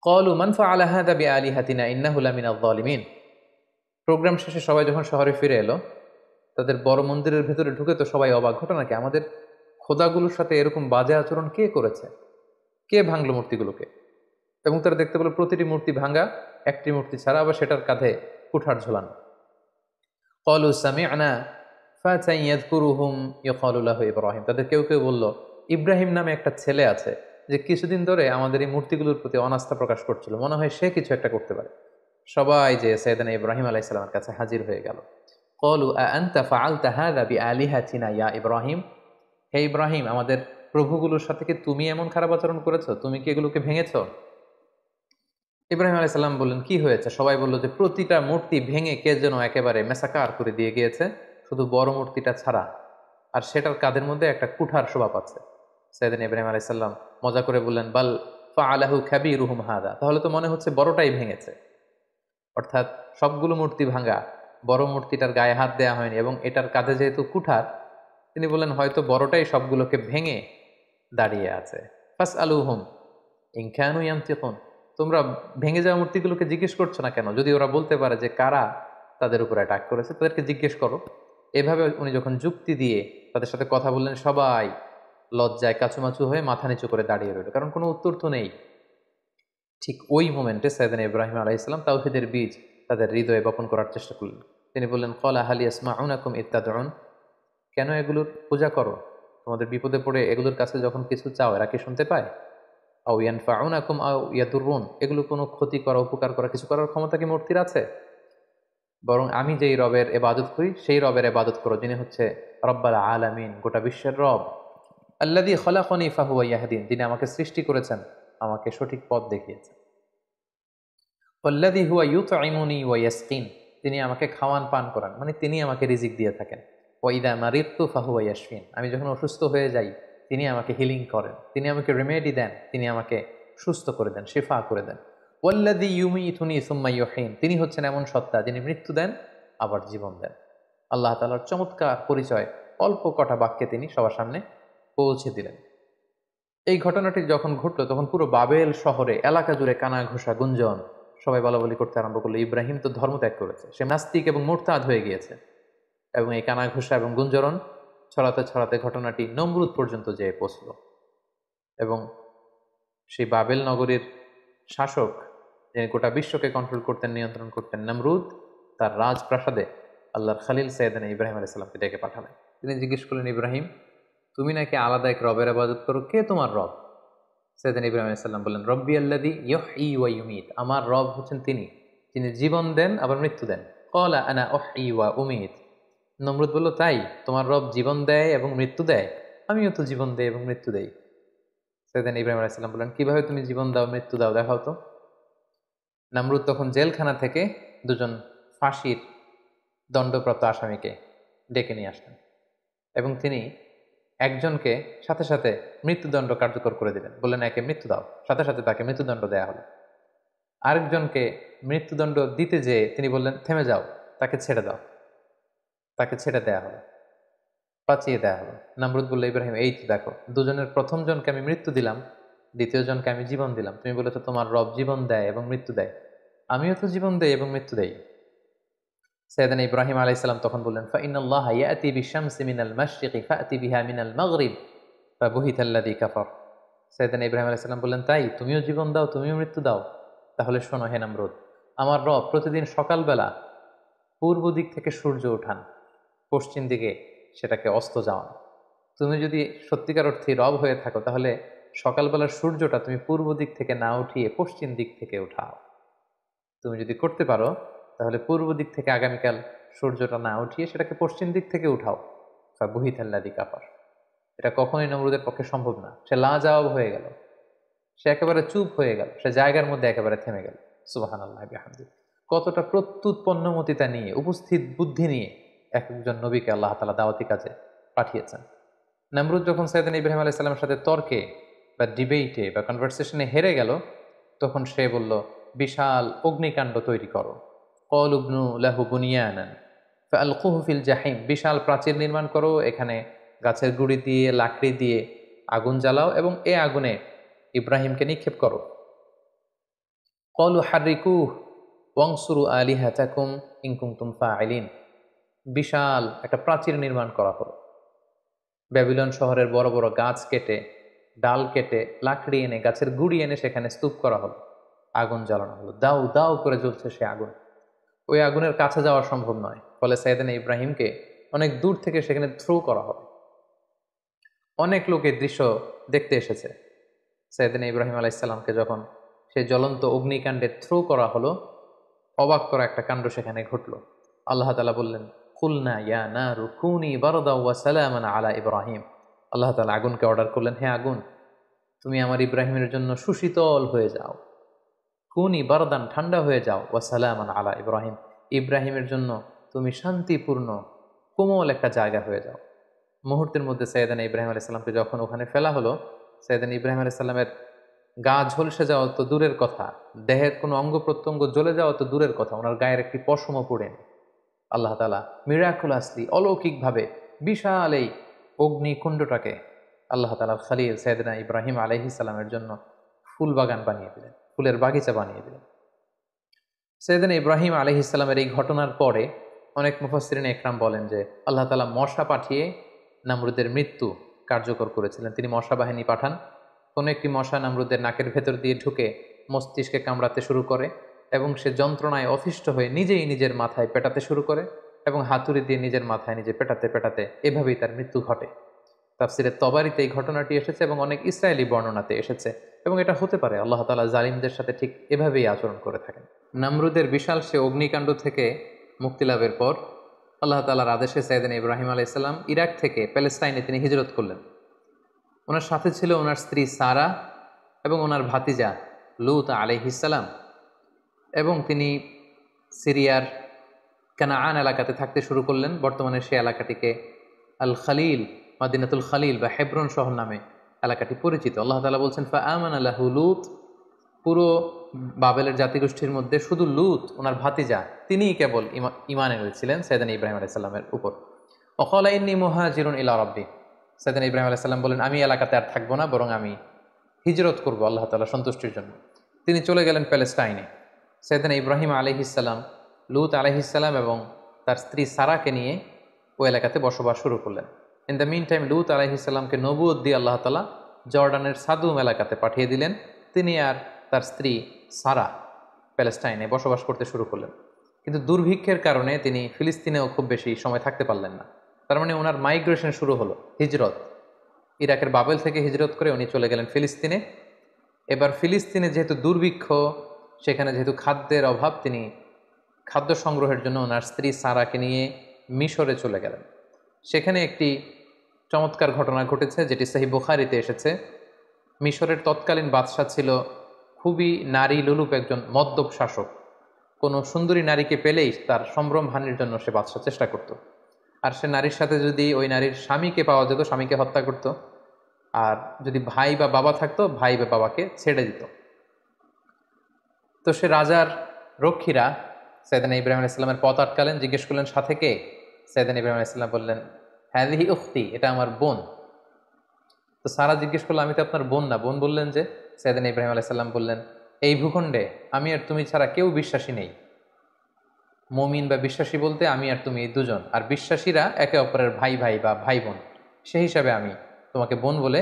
ক্বালু মান ফাআলা হাযা বিআলিহাতিনা ইন্নাহু লামিনায যালিমিন। প্রোগ্রাম শেষে সবাই যখন শহরে ফিরে এলো, তাদের বড় মন্দিরের ভেতরে ঢুকে তো সবাই অবাক। ঘটনা কি? আমাদের খোদাগুলোর সাথে এরকম বাজে আচরণ কে করেছে? কে ভাঙলো মূর্তিগুলোকে? এবং তারা দেখতে পেল প্রতিটি মূর্তি ভাঙা, একটি মূর্তি ছাড়া আবার সেটার কাঁধে কুঠার ঝোলানো। ক্বালু সামি'না ফাতান ইয়াযকুরুহুম ইউকালু লাহু ইব্রাহিম। তাদের কেউ কেউ বলল, ইব্রাহিম নামে একটা ছেলে আছে যে কিছুদিন ধরে আমাদের এই মূর্তিগুলোর প্রতি অনাস্থা প্রকাশ করছিল, মনে হয় সে কিছু একটা করতে পারে। সবাই যে সাইয়েদনা ইব্রাহিম আলাইহিস সালামের কাছে হাজির হয়ে গেল। ক্বালু আ আনতা ফাআলতা হাযা বিআলিহাতিনা ইয়া ইব্রাহিম। হে ইব্রাহিম, আমাদের প্রভুগুলোর সাথে কি তুমি এমন খারাপ আচরণ করেছো? তুমি কি এগুলোকে ভেঙেছো? ইব্রাহিম আলাইহিস সালাম বললেন, কি হয়েছে? সবাই বলল যে প্রতিটা মূর্তি ভেঙে কে যেন একেবারে মেসাকার করে দিয়ে গিয়েছে, শুধু বড় মূর্তিটা ছাড়া। আর সেটার কাঁধের মধ্যে একটা কুঠার শোভা পাচ্ছে। সাইয়েদনা ইব্রাহিম আলাইহিস সালাম মজা করে বললেন, বাল ফাআলাহু কাবীরুহুম হাদা। তাহলে তো মনে হচ্ছে বড়টাই ভেঙেছে। অর্থাৎ সবগুলো মূর্তি ভাঙা, বড় মূর্তিটার গায়ে হাত দেয়া হয়নি, এবং এটার কাঁধে যেহেতু কুঠার, তিনি বললেন হয়তো বড়টাই সবগুলোকে ভেঙে দাঁড়িয়ে আছে। ফাসআলুহুম ইন কানু ইয়ানতিকুন। তোমরা ভেঙে যাওয়া মূর্তিগুলোকে জিজ্ঞেস করছো না কেন? যদি ওরা বলতে পারে যে কারা তাদের উপর অ্যাটাক করেছে, তাদেরকে জিজ্ঞেস করো। এভাবে উনি যখন যুক্তি দিয়ে তাদের সাথে কথা বললেন, সবাই লজ্জায় কাচুমাচু হয়ে মাথা নিচু করে দাঁড়িয়ে রইল, কারণ কোনো উত্তর তো নেই। ঠিক ওই মোমেন্টে সাইয়েদনা ইব্রাহিম আলাইহিস সালাম তাওহীদের বীজ তাদের হৃদয়ে বপন করার চেষ্টা করলেন। তিনি বললেন, ক্বালা হাল ইয়াসমাউনাকুম ইয তাদউন। কেন এগুলোর পূজা করো? তোমাদের বিপদে পড়ে এগুলোর কাছে যখন কিছু চাও, এরা কি শুনতে পায়? আও ইয়ানফাউনাকুম আও ইয়াদুররুন। এগুলো কোনো ক্ষতি করা, উপকার করা, কিছু করার ক্ষমতা কি মূর্তির আছে? বরং আমি যেই রবের ইবাদত করি, সেই রবের ইবাদত করো, যিনি হচ্ছে রব্বাল আলামিন, গোটা বিশ্বের রব। আল্লাযী খলাকানি ফাহুয়া ইয়াহদিন। যিনি আমাকে সৃষ্টি করেছেন, আমাকে সঠিক পথ দেখিয়েছেন। ওয়াল্লাযী হুয়া ইউতঈমুনি ওয়া ইয়াসকিন। তিনি আমাকে খাওয়ান পান করান, মানে তিনি আমাকে রিজিক দিয়ে থাকেন। ওয়াইদা মারিদতু ফাহুয়া ইয়াশফিন, আমি যখন অসুস্থ হয়ে যাই তিনি আমাকে হিলিং করেন, তিনি আমাকে রেমেডি দেন, তিনি আমাকে সুস্থ করে দেন, শিফা করে দেন। ওয়াল্লাযী ইউমীতুনি সুম্মা ইউহয়িন, তিনি হচ্ছেন এমন সত্তা যিনি মৃত্যু দেন আবার জীবন দেন। আল্লাহ তাআলার চমৎকার পরিচয় অল্প কটা বাক্যে তিনি সবার সামনে পৌঁছে দিলেন। এই ঘটনাটি যখন ঘটলো তখন পুরো বাবেল শহরে এলাকা জুড়ে কানা ঘোষা গুঞ্জন, সবাই বলাবলি করতে আরম্ভ করলো ইব্রাহিম তো ধর্মত্যাগ করেছে, সে নাস্তিক এবং মুরতাদ হয়ে গিয়েছে। এবং এই কানা ঘোষা এবং গুঞ্জরণ ছড়াতে ছড়াতে ঘটনাটি নমরুদ পর্যন্ত যেয়ে পৌঁছল। এবং সেই বাবেল নগরীর শাসক, যিনি গোটা বিশ্বকে কন্ট্রোল করতেন, নিয়ন্ত্রণ করতেন, নমরুদ, তার রাজপ্রাসাদে আল্লাহর খালিল সাইয়েদনা ইব্রাহিম আলাইহিস সালামকে ডেকে পাঠালেন। তিনি জিজ্ঞেস করলেন, ইব্রাহিম, তুমি নাকি আলাদা এক রবের ইবাদত করো, কে তোমার রব? সাইয়েদনা ইব্রাহিম আলাইহিস সালাম বললেন, রব্বি আল্লাযী ইউহয়ী ওয়া ইউমীত, আমার রব হচ্ছেন তিনি যিনি জীবন দেন আবার মৃত্যু দেন। ক্বালা আনা উহয়ী ওয়া উমীত। নমরুদ বলল, তাই তোমার রব জীবন দেয় এবং মৃত্যু দেয়? আমিও তো জীবন দেই এবং মৃত্যু দেই। সাইয়েদনা ইব্রাহিম আলাইহিস সালাম বললেন, কিভাবে তুমি জীবন দাও মৃত্যু দাও, দেখাও তো। নমরুদ তখন জেলখানা থেকে দুজন ফাঁসির দণ্ডপ্রাপ্ত আসামিকে ডেকে নিয়ে আসলেন এবং তিনি একজনকে সাথে সাথে মৃত্যুদণ্ড কার্যকর করে দিলেন, বললেন, একে মৃত্যু দাও, সাথে সাথে তাকে মৃত্যুদণ্ড দেয়া হলো। আরেকজনকে মৃত্যুদণ্ড দিতে যেয়ে তিনি বললেন, থেমে যাও, তাকে ছেড়ে দাও, তাকে ছেড়ে দেয়া হলো, বাঁচিয়ে দেয়া হলো। নমরুদ বলল, ইব্রাহিম, এই তো দেখো, দুজনের প্রথম জনকে আমি মৃত্যু দিলাম, দ্বিতীয় জনকে আমি জীবন দিলাম, তুমি বলেছো তোমার রব জীবন দেয় এবং মৃত্যু দেয়, আমিও তো জীবন দেই এবং মৃত্যু দেই। সাইয়েদনা ইব্রাহিম আলাইহিস সালাম তখন বললেন, ফাইনাল্লাহা ইয়াতি বিশ-শামসি মিনাল মাশরিকি ফাতি বিহা মিনাল মাগরিব ফাবুহিতাল্লাযী কাফার। সাইয়েদনা ইব্রাহিম আলাইহিস সালাম বললেন, তাই তুমিও জীবন দাও, তুমিও মৃত্যু দাও? তাহলে শোনো হে নমরুদ, আমার রব প্রতিদিন সকালবেলা পূর্ব দিক থেকে সূর্য ওঠান, পশ্চিম দিকে সেটাকে অস্ত যাওয়ান। তুমি যদি সত্যিকার অর্থে রব হয়ে থাকো তাহলে সকালবেলার সূর্যটা তুমি পূর্ব দিক থেকে না উঠিয়ে পশ্চিম দিক থেকে উঠাও। তুমি যদি করতে পারো তাহলে পূর্ব দিক থেকে আগামীকাল সূর্যটা না উঠিয়ে সেটাকে পশ্চিম দিক থেকে উঠাও। বুহিতাল্লাযী কাফার। এটা কখনোই নমরুদের পক্ষে সম্ভব না। সে লাজবাব হয়ে গেল, সে একেবারে চুপ হয়ে গেল, সে জায়গার মধ্যে একেবারে থেমে গেল। সুবহানাল্লাহি বিহামদিহি। কতটা প্রত্যুৎপন্নমতিতা নিয়ে, উপস্থিত বুদ্ধি নিয়ে এক একজন নবীকে আল্লাহ তাআলা দাওয়াতি কাজে পাঠিয়েছেন। নমরুদ যখন সাইয়েদনা ইব্রাহিম আলাইহিস সালামের সাথে তর্কে বা ডিবেটে বা কনভারসেশনে হেরে গেল, তখন সে বলল, বিশাল অগ্নিকাণ্ড তৈরি করো। ক্বালু ইবনু লাহু বুনিয়ানান ফাআলকুহু ফিল জাহিম, বিশাল প্রাচীর নির্মাণ করো, এখানে গাছের গুঁড়ি দিয়ে লাকড়ি দিয়ে আগুন জ্বালাও এবং এ আগুনে ইব্রাহিমকে নিক্ষেপ করো। ক্বালু হাররিকুহু ওয়ানসুরু আলিহাতাকুম ইন কুনতুম ফাইলিন, বিশাল একটা প্রাচীর নির্মাণ করা হলো। ব্যাবিলন শহরের বড় বড় গাছ কেটে, ডাল কেটে, লাকড়ি এনে, গাছের গুঁড়ি এনে সেখানে স্তূপ করা হলো, আগুন জ্বালানো হলো, দাউ দাউ করে জ্বলছে সে আগুন। ওই আগুনের কাছে যাওয়া সম্ভব নয়, ফলে সাইয়েদনা ইব্রাহিমকে অনেক দূর থেকে সেখানে থ্রো করা হবে। অনেক লোক এই দৃশ্য দেখতে এসেছে। সাইয়েদনা ইব্রাহিম আলাইহিস সালামকে যখন সেই জ্বলন্ত অগ্নিকাণ্ডে থ্রো করা হলো, অবাক করা একটা কাণ্ড সেখানে ঘটল। আল্লাহ তাআলা বললেন, কুলনা ইয়া নারু কুনি বারদাও ওয়া সালামান আলা ইব্রাহিম। আল্লাহ তাআলা আগুনকে অর্ডার করলেন, হে আগুন, তুমি আমার ইব্রাহিমের জন্য সুশীতল হয়ে যাও, কুনি বারদান, ঠান্ডা হয়ে যাও, ওয়া সালামান আলা ইব্রাহিম, ইব্রাহিমের জন্য তুমি শান্তিপূর্ণ কোমল একটা জায়গা হয়ে যাও। মুহূর্তের মধ্যে সাইয়েদনা ইব্রাহিম আলাইহিস সালামকে যখন ওখানে ফেলা হলো, সাইয়েদনা ইব্রাহিম আলাইহিস সালামের গা ঝলসে যাওয়া তো দূরের কথা, দেহের কোনো অঙ্গ প্রত্যঙ্গ জ্বলে যাওয়া তো দূরের কথা, ওনার গায়ের একটি পশমও পড়েনি। আল্লাহ তাআলা মিরাকুলাসলি, অলৌকিকভাবে বিশাল এই অগ্নিকুণ্ডটাকে আল্লাহ তাআলার খলিল সাইয়েদনা ইব্রাহিম আলাইহিস সালামের জন্য ফুল বাগান বানিয়ে দিলেন, ফুলের বাগিচা বানিয়ে দিলেন। সাইয়েদনা ইব্রাহিম আলাইহিস সালামের এই ঘটনার পরে অনেক মুফাসসিরিন একরাম বলেন যে আল্লাহ তাআলা মশা পাঠিয়ে নমরুদের মৃত্যু কার্যকর করেছিলেন। তিনি মশা বাহিনী পাঠান, কোনো একটি মশা নমরুদের নাকের ভেতর দিয়ে ঢুকে মস্তিষ্কে কামড়াতে শুরু করে এবং সে যন্ত্রণায় অতিষ্ঠ হয়ে নিজেই নিজের মাথায় পেটাতে শুরু করে এবং হাতুড়ি দিয়ে নিজের মাথায় নিজে পেটাতে পেটাতে এভাবেই তার মৃত্যু ঘটে। তাফসিরে তবারিতে এই ঘটনাটি এসেছে এবং অনেক ইসরায়েলি বর্ণনাতে এসেছে এবং এটা হতে পারে আল্লাহ তাআলা জালিমদের সাথে ঠিক এভাবেই আচরণ করে থাকেন। নমরুদের বিশাল সে অগ্নিকাণ্ড থেকে মুক্তি লাভের পর আল্লাহ তাআলার আদেশে সাইয়েদনা ইব্রাহিম আলাইহিস সালাম ইরাক থেকে প্যালেস্টাইনে তিনি হিজরত করলেন। ওনার সাথে ছিল ওনার স্ত্রী সারা এবং ওনার ভাতিজা লূত আলাইহিস সালাম, এবং তিনি সিরিয়ার কানাআন এলাকাতে থাকতে শুরু করলেন। বর্তমানে সে এলাকাটিকে আল খালিল, মাদিনাতুল খালিল বা হেব্রন শহর নামে এলাকাটি পরিচিত। আল্লাহ তাআলা বলছেন ফা আমানা লাহু লূত, পুরো বাবেলের জাতিগোষ্ঠীর মধ্যে শুধু লূত ওনার ভাতিজা তিনিই কেবল ইমান এনেছিলেন সাইয়েদনা ইব্রাহিম আলাইহিস সালামের উপর। ওয়াকালা ইন্নী মুহাজিরুন ইলা রাব্বি, সাইয়েদনা ইব্রাহিম আলাইহিস সালাম বলেন আমি এলাকাতে আর থাকবো না, বরং আমি হিজরত করব আল্লাহ তাআলার সন্তুষ্টির জন্য। তিনি চলে গেলেন প্যালেস্টাইনে। সাইয়েদনা ইব্রাহিম আলাইহিস সালাম, লূত আলাইহিস সালাম এবং তার স্ত্রী সারাকে নিয়ে ওই এলাকাতে বসবাস শুরু করলেন। ইন দ্য মিন টাইম লূত আলাইহিস সালামকে নবুয়ত দিয়ে আল্লাহ তাআলা জর্ডানের সাদুম এলাকাতে পাঠিয়ে দিলেন। তিনি আর তার স্ত্রী সারা প্যালেস্টাইনে বসবাস করতে শুরু করলেন। কিন্তু দুর্ভিক্ষের কারণে তিনি ফিলিস্তিনেও খুব বেশি সময় থাকতে পারলেন না। তার মানে ওনার মাইগ্রেশন শুরু হলো, হিজরত। ইরাকের বাবেল থেকে হিজরত করে উনি চলে গেলেন ফিলিস্তিনে। এবার ফিলিস্তিনে যেহেতু দুর্ভিক্ষ, সেখানে যেহেতু খাদ্যের অভাব, তিনি খাদ্য সংগ্রহের জন্য ওনার স্ত্রী সারাকে নিয়ে মিশরে চলে গেলেন। সেখানে একটি চমৎকার ঘটনা ঘটেছে, যেটি সহিহ বুখারীতে এসেছে। মিশরের তৎকালীন বাদশাহ ছিল খুবই নারী লোলুপ একজন মদ্যপ শাসক। কোনো সুন্দরী নারীকে পেলেই তার সম্ভ্রম হানির জন্য সে বাদশাহ চেষ্টা করত। আর সে নারীর সাথে যদি ওই নারীর স্বামীকে পাওয়া যেত, স্বামীকে হত্যা করত। আর যদি ভাই বা বাবা থাকতো, ভাই বা বাবাকে ছেড়ে দিত। তো সে রাজার রক্ষীরা সাইয়েদনা ইব্রাহিম আলাইহিস সালামের পথ আটকালেন, জিজ্ঞেস করলেন সাথে কে? সাইয়েদনা ইব্রাহিম আলাইহিস সালাম বললেন হাযিহি উখতি, এটা আমার বোন। তো সারা জিজ্ঞেস করলো আমি তো আপনার বোন না। বোন বললেন যে? সাইয়েদনা ইব্রাহিম আলাইহিস সালাম বললেন এই ভূখণ্ডে আমি আর তুমি ছাড়া কেউ বিশ্বাসী নেই। মুমিন বা বিশ্বাসী বলতে আমি আর তুমি এই দুজন, আর বিশ্বাসীরা একে অপরের ভাই ভাই বা ভাই বোন। সেই হিসাবে আমি তোমাকে বোন বলে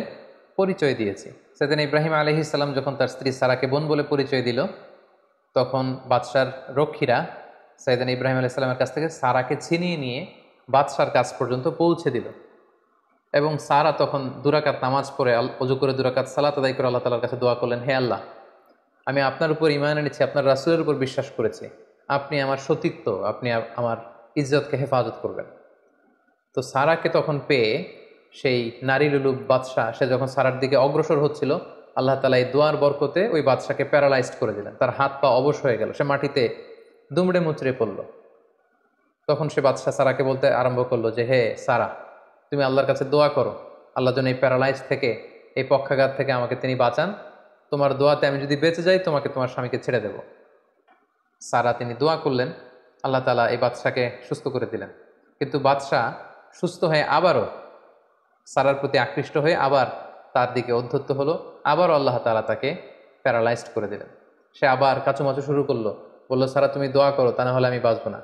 পরিচয় দিয়েছি। সাইয়েদনা ইব্রাহিম আলাইহিস সালাম যখন তার স্ত্রী সারাকে বোন বলে পরিচয় দিল, তখন বাদশার রক্ষীরা সাইয়েদনা ইব্রাহিম আলাইহিস সালামের কাছ থেকে সারাকে ছিনিয়ে নিয়ে বাদশার কাছ পর্যন্ত পৌঁছে দিল। এবং সারা তখন দুরাকাত নামাজ পড়ে অজু করে দুরাকাত সালাত আদায় করে আল্লাহ তাআলার কাছে দোয়া করলেন, হে আল্লাহ, আমি আপনার উপর ঈমান এনেছি, আপনার রাসূলের উপর বিশ্বাস করেছি, আপনি আমার সতীত্ব, আপনি আমার ইজ্জতকে হেফাজত করবেন। তো সারাকে তখন পেয়ে সেই নারী লুলুপ বাদশাহ, সে যখন সারার দিকে অগ্রসর হচ্ছিল, আল্লাহ তাআলা এই দোয়ার বরকতে ওই বাদশাকে প্যারালাইজড করে দিলেন। তার হাত পা অবশ হয়ে গেল, সে মাটিতে দুমড়ে মুচড়ে পড়ল। তখন সে বাদশাহ সারাকে বলতে আরম্ভ করলো যে হে সারা, তুমি আল্লাহর কাছে দোয়া করো, আল্লাহ যেন এই প্যারালাইজ থেকে, এই পক্ষাঘাত থেকে আমাকে তিনি বাঁচান। তোমার দোয়াতে আমি যদি বেঁচে যাই, তোমাকে তোমার স্বামীকে ছেড়ে দেব। সারা তিনি দোয়া করলেন, আল্লাহ তাআলা এই বাদশাকে সুস্থ করে দিলেন। কিন্তু বাদশাহ সুস্থ হয়ে আবারও সারার প্রতি আকৃষ্ট হয়ে আবার তার দিকে অধ্যত্ত হলো। আবারও আল্লাহ তাআলা তাকে প্যারালাইজড করে দিলেন। সে আবার কাচুমাচু শুরু করলো, বললো সারা তুমি দোয়া করো, তা না হলে আমি বাঁচবো না।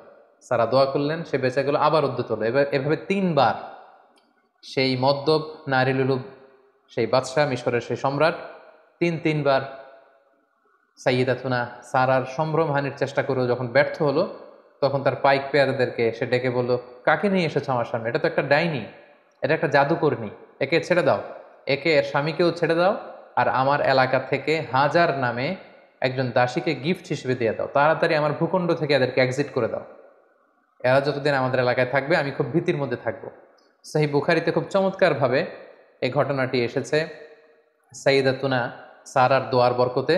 সারা দোয়া করলেন, সে বেঁচে গেল, আবার উদ্ধত হলো। এভাবে 3 বার সেই মদ্যপ নারী লুলুব সেই বাদশাহ, মিশরের সেই সম্রাট, 3 বার সাইয়্যিদাতুনা সারার সম্ভ্রম হানির চেষ্টা করেও যখন ব্যর্থ হলো, তখন তার পাইক পেয়াদাদেরকে সে ডেকে বলল, কাকে নিয়ে এসেছো আমার সামনে? এটা তো একটা ডাইনি, এটা একটা জাদুকর্ণী, একে ছেড়ে দাও, একে এর স্বামীকেও ছেড়ে দাও, আর আমার এলাকা থেকে হাজার নামে একজন দাসীকে গিফট হিসেবে দিয়ে দাও। তাড়াতাড়ি আমার ভূখণ্ড থেকে এদেরকে এক্সিট করে দাও। এরা যতদিন আমাদের এলাকায় থাকবে আমি খুব ভীতির মধ্যে থাকবো। সহিহ বুখারীতে খুব চমৎকারভাবে এই ঘটনাটি এসেছে। সাইয়্যিদাতুনা সারার দোয়ার বরকতে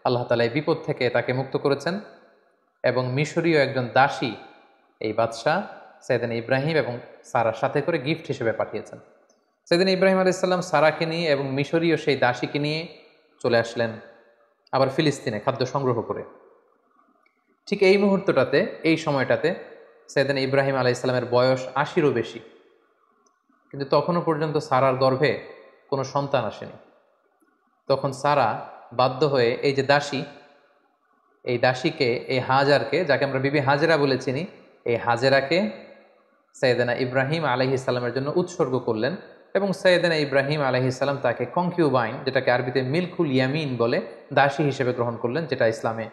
আল্লাহ তাআলা এই বিপদ থেকে তাকে মুক্ত করেছেন, এবং মিশরীয় একজন দাসী এই বাদশাহ সাইয়েদনা ইব্রাহিম এবং সারার সাথে করে গিফট হিসেবে পাঠিয়েছেন। সাইয়েদনা ইব্রাহিম আলাইহিস সালাম সারাকে নিয়ে এবং মিশরীয় সেই দাসীকে নিয়ে চলে আসলেন আবার ফিলিস্তিনে খাদ্য সংগ্রহ করে। ঠিক এই মুহূর্তটাতে, এই সময়টাতে সাইয়েদনা ইব্রাহিম আলাইহিস সালামের বয়স 80-এরও বেশি, কিন্তু তখনও পর্যন্ত সারার গর্ভে কোনো সন্তান আসেনি। তখন সারা বাধ্য হয়ে এই যে দাসী, এই দাসীকে, এই হাজারকে, যাকে আমরা বিবি হাজেরা বলে চিনি, এই হাজেরাকে সাইয়েদনা ইব্রাহিম আলাইহিস সালামের জন্য উৎসর্গ করলেন। এবং সাইয়েদনা ইব্রাহিম আলাইহিস সালাম তাকে কনকিউবাইন, যেটাকে আরবিতে মিলকুল ইয়ামিন বলে, দাসী হিসেবে গ্রহণ করলেন, যেটা ইসলামে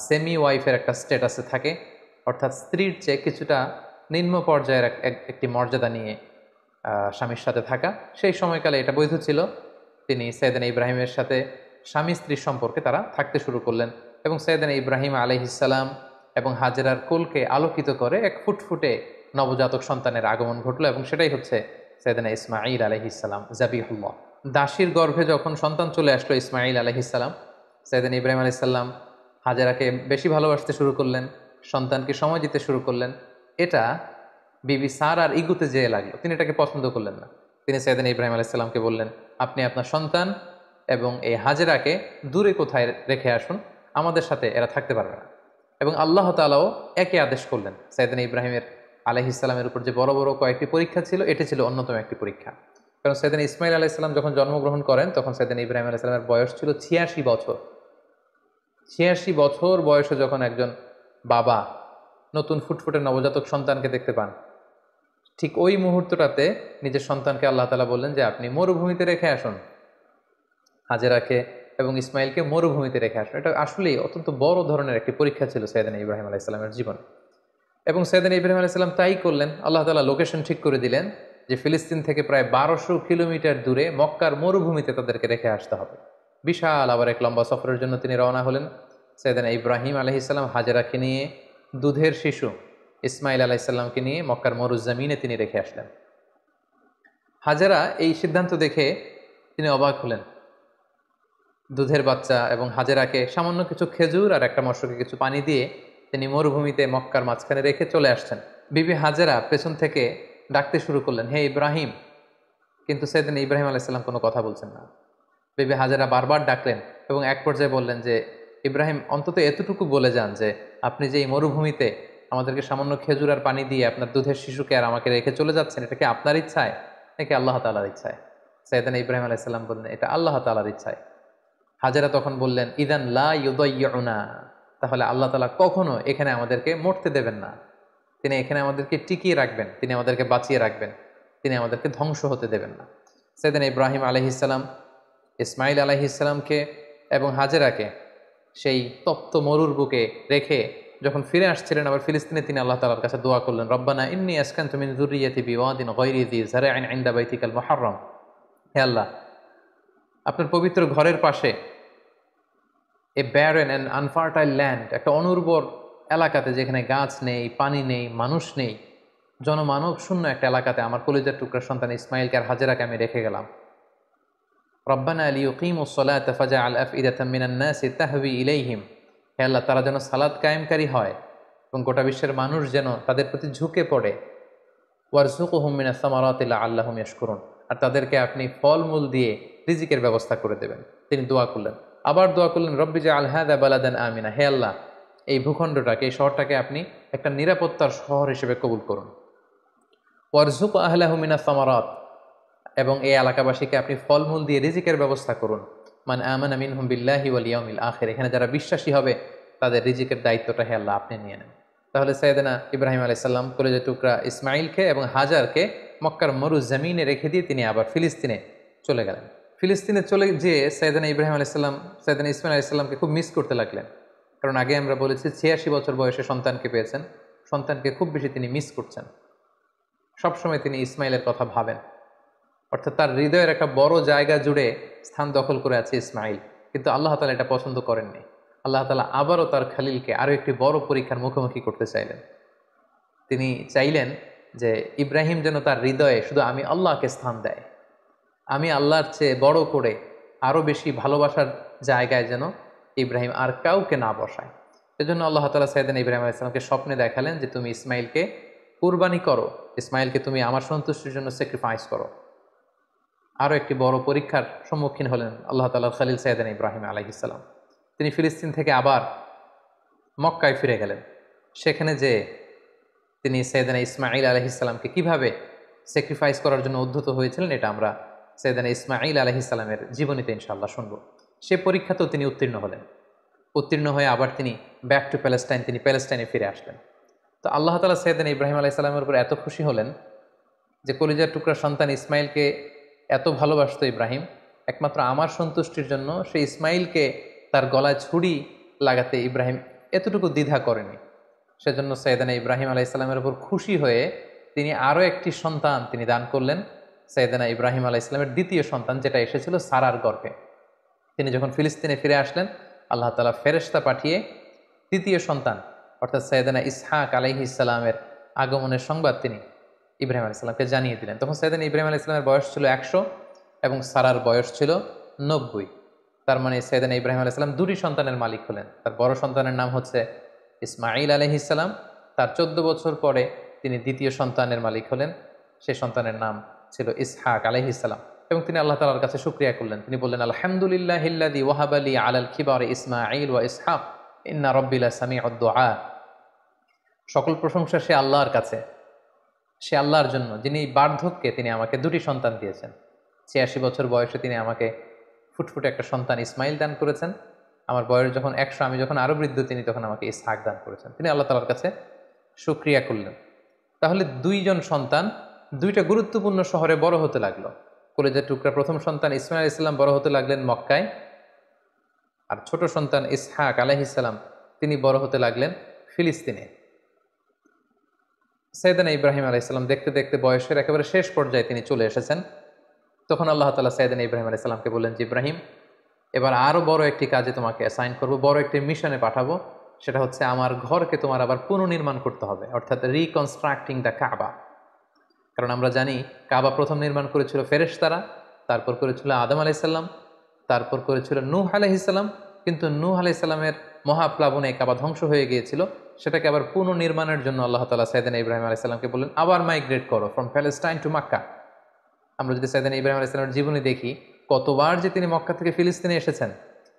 সেমি ওয়াইফের একটা স্ট্যাটাসে থাকে, অর্থাৎ স্ত্রীর চেয়ে কিছুটা নিম্ন পর্যায়ের একটি মর্যাদা নিয়ে স্বামীর সাথে থাকা। সেই সময়কালে এটা বৈধ ছিল। তিনি সাইয়েদনা ইব্রাহিমের সাথে স্বামী স্ত্রীর সম্পর্কে তারা থাকতে শুরু করলেন, এবং সাইয়েদনা ইব্রাহিম আলাইহিস সালাম এবং হাজেরার কোলকে আলোকিত করে এক ফুটফুটে নবজাতক সন্তানের আগমন ঘটল, এবং সেটাই হচ্ছে সাইয়েদনা ইসমাঈল আলাইহিস সালাম জাবিহুল্লাহ। দাসীর গর্ভে যখন সন্তান চলে আসলো ইসমাঈল আলাইহিস সালাম, সাইয়েদনা ইব্রাহিম আলাইহিস সালাম হাজেরাকে বেশি ভালোবাসতে শুরু করলেন, সন্তানকে সময় দিতে শুরু করলেন। এটা বিবি সারার ইগুতে যেয়ে লাগলো, তিনি এটাকে পছন্দ করলেন না। তিনি সাইয়েদনা ইব্রাহিম আলাইহিসসালামকে বললেন, আপনি আপনার সন্তান এবং এই হাজেরাকে দূরে কোথায় রেখে আসুন, আমাদের সাথে এরা থাকতে পারবে না। এবং আল্লাহ তাআলাও একই আদেশ করলেন। সাইয়েদনা ইব্রাহিমের আলাইহিসসালামের উপর যে বড় বড় কয়েকটি পরীক্ষা ছিল, এটি ছিল অন্যতম একটি পরীক্ষা। কারণ সাইয়েদনা ইসমাইল আলাইহিসসালাম যখন জন্মগ্রহণ করেন, তখন সাইয়েদনা ইব্রাহিম আলাইহিসসালামের বয়স ছিল ৮৬ বছর। ৮৬ বছর বয়সে যখন একজন বাবা নতুন ফুটফুটে নবজাতক সন্তানকে দেখতে পান, ঠিক ওই মুহূর্তটাতে নিজের সন্তানকে আল্লাহ তাআলা বললেন যে আপনি মরুভূমিতে রেখে আসুন, হাজেরাকে এবং ইসমাইলকে মরুভূমিতে রেখে আসুন। এটা আসলেই অত্যন্ত বড় ধরনের একটি পরীক্ষা ছিল সাইয়েদনা ইব্রাহিম আলাইহিসসালামের জীবনে। এবং সাইয়েদনা ইব্রাহিম আলাইহিসসালাম তাই করলেন। আল্লাহ তাআলা লোকেশন ঠিক করে দিলেন যে ফিলিস্তিন থেকে প্রায় ১২০০ কিলোমিটার দূরে মক্কার মরুভূমিতে তাদেরকে রেখে আসতে হবে। বিশাল আবার এক লম্বা সফরের জন্য তিনি রওনা হলেন। সাইয়েদনা ইব্রাহিম আলাইহিসসালাম হাজেরাকে নিয়ে, দুধের শিশু ইসমাইল আলাইহিসসালামকে নিয়ে মক্কার মরুজমিনে তিনি রেখে আসলেন। হাজেরা এই সিদ্ধান্ত দেখে তিনি অবাক হলেন। দুধের বাচ্চা এবং হাজেরাকে সামান্য কিছু খেজুর আর একটা মশকে কিছু পানি দিয়ে তিনি মরুভূমিতে মক্কার মাঝখানে রেখে চলে আসছেন। বিবি হাজেরা পেছন থেকে ডাকতে শুরু করলেন, হে ইব্রাহিম। কিন্তু সাইয়েদনা ইব্রাহিম আলাইহিসসালাম কোনো কথা বলছেন না। বিবি হাজেরা বারবার ডাকলেন এবং এক পর্যায়ে বললেন যে ইব্রাহিম, অন্তত এতটুকু বলে যান যে আপনি যে এই মরুভূমিতে আমাদেরকে সামান্য খেজুর আর পানি দিয়ে আপনার দুধের শিশুকে আর আমাকে রেখে চলে যাচ্ছেন, এটা কি আপনার ইচ্ছায় নাকি আল্লাহ তাআলার ইচ্ছায়? সাইয়েদনা ইব্রাহিম আলাইহিসসালাম বললেন, এটা আল্লাহ তাআলার ইচ্ছায়। হাজেরা তখন বললেন, ইদান লা ইউদাইয়ুনা, তাহলে আল্লাহ তাআলা কখনো এখানে আমাদেরকে মরতে দেবেন না। তিনি এখানে আমাদেরকে টিকিয়ে রাখবেন, তিনি আমাদেরকে বাঁচিয়ে রাখবেন, তিনি আমাদেরকে ধ্বংস হতে দেবেন না। সাইয়েদনা ইব্রাহিম আলাইহিসসালাম ইসমাইল আলাইহিসসালামকে এবং হাজেরাকে সেই তপ্ত মরুর বুকে রেখে যখন ফিরে আসছিলেন আবার ফিলিস্তিনে, তিনি আল্লাহ তাআলার কাছে দোয়া করলেন, রব্বানা ইন্নী আসকানতু মিন যুররিয়্যাতি বিওয়াদিন গায়রি যি যার'ইন ইনদা বাইতিকাল মুহাররম। হে আল্লাহ, আপনার পবিত্র ঘরের পাশে এ ব্যারেন অ্যান্ড আনফার্টাইল ল্যান্ড, একটা অনুর্বর এলাকাতে যেখানে গাছ নেই, পানি নেই, মানুষ নেই, জনমানব শূন্য একটা এলাকাতে আমার কলিজার টুকরা সন্তান ইসমাইলকে আর হাজেরাকে আমি রেখে গেলাম। রব্বানা লিয়ুকিমুস সালাতা ফাজআল আফইদাতাম মিনান নাসি তাহওয়ি ইলাইহিম। হে আল্লাহ, তারা যেন সালাত কায়েমকারী হয় এবং গোটা বিশ্বের মানুষ যেন তাদের প্রতি ঝুঁকে পড়ে। ওয়ারযুকহুম মিনাস সামারাতি লাআল্লাহুম ইয়াশকুরুন, আর তাদেরকে আপনি ফলমূল দিয়ে রিজিকের ব্যবস্থা করে দেবেন। তিনি দোয়া করলেন, আবার দোয়া করলেন, রব্বি জাআল হাযা বালাদান আমিনা। হে আল্লাহ, এই ভূখণ্ডটাকে, এই শহরটাকে আপনি একটা নিরাপত্তার শহর হিসেবে কবুল করুন। ওয়ারযুক আহলাহু মিনাস সামারাত, এবং এই এলাকাবাসীকে আপনি ফলমূল দিয়ে রিজিকের ব্যবস্থা করুন। মান আমানা মিনহুম বিল্লাহি ওয়াল ইয়াউমিল আখির, এখানে যারা বিশ্বাসী হবে তাদের রিজিকের দায়িত্বটা হে আল্লাহ আপনি নিয়ে নেন। তাহলে সাইয়েদনা ইব্রাহিম আলাইহিস সালাম কলিজার টুকরা ইসমাইলকে এবং হাজারকে মক্কার মরুজমিনে রেখে দিয়ে তিনি আবার ফিলিস্তিনে চলে গেলেন। ফিলিস্তিনে চলে যেয়ে সাইয়েদনা ইব্রাহিম আলাইহিস সালাম সাইয়েদনা ইসমাইল আলাইহিস সালামকে খুব মিস করতে লাগলেন। কারণ আগে আমরা বলেছি ৮৬ বছর বয়সে সন্তানকে পেয়েছেন, সন্তানকে খুব বেশি তিনি মিস করছেন। সবসময় তিনি ইসমাইলের কথা ভাবেন, অর্থাৎ তার হৃদয়ের একটা বড় জায়গা জুড়ে স্থান দখল করে আছে ইসমাইল। কিন্তু আল্লাহ তাআলা এটা পছন্দ করেননি। আল্লাহ তাআলা আবারও তার খালিলকে আরও একটি বড় পরীক্ষার মুখোমুখি করতে চাইলেন। তিনি চাইলেন যে ইব্রাহিম যেন তার হৃদয়ে শুধু আমি আল্লাহকে স্থান দেয়, আমি আল্লাহর চেয়ে বড় করে আরও বেশি ভালোবাসার জায়গায় যেন ইব্রাহিম আর কাউকে না বসায়। এজন্য আল্লাহ তাআলা সাইয়েদনা ইব্রাহিম আলাইহিস সালামকে স্বপ্নে দেখালেন যে তুমি ইসমাইলকে কুরবানি করো, ইসমাইলকে তুমি আমার সন্তুষ্টির জন্য স্যাক্রিফাইস করো। আরও একটি বড় পরীক্ষার সম্মুখীন হলেন আল্লাহ তাআলার খালিল সাইয়েদনা ইব্রাহিম আলাইহিস সালাম। তিনি ফিলিস্তিন থেকে আবার মক্কায় ফিরে গেলেন। সেখানে যে তিনি সাইয়েদনা ইসমাইল আলাইহিস সালামকে কীভাবে স্যাক্রিফাইস করার জন্য উদ্ধত হয়েছিলেন, এটা আমরা সাইয়েদনা ইসমাইল আলাইহিস সালামের জীবনীতে ইনশাআল্লাহ শুনব। সে পরীক্ষাতেও তিনি উত্তীর্ণ হলেন। উত্তীর্ণ হয়ে আবার তিনি ব্যাক টু প্যালেস্টাইন, তিনি প্যালেস্টাইনে ফিরে আসলেন। তো আল্লাহ তাআলা সাইয়েদনা ইব্রাহিম আলাইহিস সালামের উপর এত খুশি হলেন যে কলিজার টুকরা সন্তান ইসমাইলকে এত ভালোবাসত ইব্রাহিম, একমাত্র আমার সন্তুষ্টির জন্য সে ইসমাইলকে তার গলায় ছুরি লাগাতে ইব্রাহিম এতটুকু দ্বিধা করেনি। সেজন্য সাইয়েদনা ইব্রাহিম আলাইহিস সালামের উপর খুশি হয়ে তিনি আরও একটি সন্তান তিনি দান করলেন, সাইয়েদনা ইব্রাহিম আলাইহিস সালামের দ্বিতীয় সন্তান, যেটা এসেছিল সারার গর্ভে। তিনি যখন ফিলিস্তিনে ফিরে আসলেন, আল্লাহ তাআলা ফেরেশতা পাঠিয়ে তৃতীয় সন্তান অর্থাৎ সাইয়েদনা ইসহাক আলাইহিস সালামের আগমনের সংবাদ তিনি ইব্রাহিম আলাইহিস সালামকে জানিয়ে দিলেন। তখন সাইয়েদনা ইব্রাহিম আলাইহিস সালামের বয়স ছিল ১০০ এবং সারার বয়স ছিল ৯০। তার মানে সাইয়েদনা ইব্রাহিম আলাইহিস সালাম দুটি সন্তানের মালিক হলেন। তার বড় সন্তানের নাম হচ্ছে ইসমাঈল আলাইহিস সালাম, তার ১৪ বছর পরে তিনি দ্বিতীয় সন্তানের মালিক হলেন। সেই সন্তানের নাম ছিল ইসহাক আলাইহিস সালাম। এবং তিনি আল্লাহ তাআলার কাছে শুকরিয়া করলেন। তিনি বললেন, আলহামদুলিল্লাহিল্লাযী ওয়াহাবা লি আলাল কিবারি ইসমাঈল ওয়া ইসহাক ইন্না রাব্বি লাসামিউদ দুআ। সকল প্রশংসা সে আল্লাহর কাছে, সে আল্লাহর জন্য যিনি বার্ধক্যে তিনি আমাকে দুটি সন্তান দিয়েছেন। ৮৬ বছর বয়সে তিনি আমাকে ফুটফুটে একটা সন্তান ইসমাইল দান করেছেন। আমার বয়স যখন ১০০, আমি যখন আরো বৃদ্ধ, তিনি তখন আমাকে ইসহাক দান করেছেন। তিনি আল্লাহ তাআলার কাছে শুকরিয়া করলেন। তাহলে দুইজন সন্তান দুইটা গুরুত্বপূর্ণ শহরে বড় হতে লাগলো। কলেজের টুকরা প্রথম সন্তান ইসমাইল আলাইহিস সালাম বড় হতে লাগলেন মক্কায়, আর ছোট সন্তান ইসহাক আলাইহিস সালাম তিনি বড় হতে লাগলেন ফিলিস্তিনে। সাইয়েদনা ইব্রাহিম আলাইহিস সালাম দেখতে দেখতে বয়সের একেবারে শেষ পর্যায়ে তিনি চলে এসেছেন। তখন আল্লাহ তাআলা সাইয়েদনা ইব্রাহিম আলাইহিস সালামকে বললেন যে, ইব্রাহিম, এবার আরো বড় একটি কাজে তোমাকে অ্যাসাইন করব, বড় একটি মিশনে পাঠাবো। সেটা হচ্ছে আমার ঘরকে তোমার আবার পুনর্নির্মাণ করতে হবে, অর্থাৎ রিকনস্ট্রাক্টিং দ্য কাবা। কারণ আমরা জানি কাবা প্রথম নির্মাণ করেছিল ফেরেশতারা, তারপর করেছিল আদম আলাইহিস সালাম, তারপর করেছিল নূহ আলাইহিস সালাম। কিন্তু নূহ আলাইহিস সালামের মহাপ্লাবনে কাবা ধ্বংস হয়ে গিয়েছিল। সেটাকে আবার পুনর্নির্মাণের জন্য আল্লাহ তাআলা সাইয়েদনা ইব্রাহিম আলাইহিস সালামকে বললেন, আবার মাইগ্রেট করো ফ্রম প্যালেস্টাইন টু মক্কা। আমরা যদি সাইয়েদনা ইব্রাহিম আলাইহিস সালামের জীবনী দেখি, কতবার যে তিনি মক্কা থেকে ফিলিস্তিনে এসেছেন,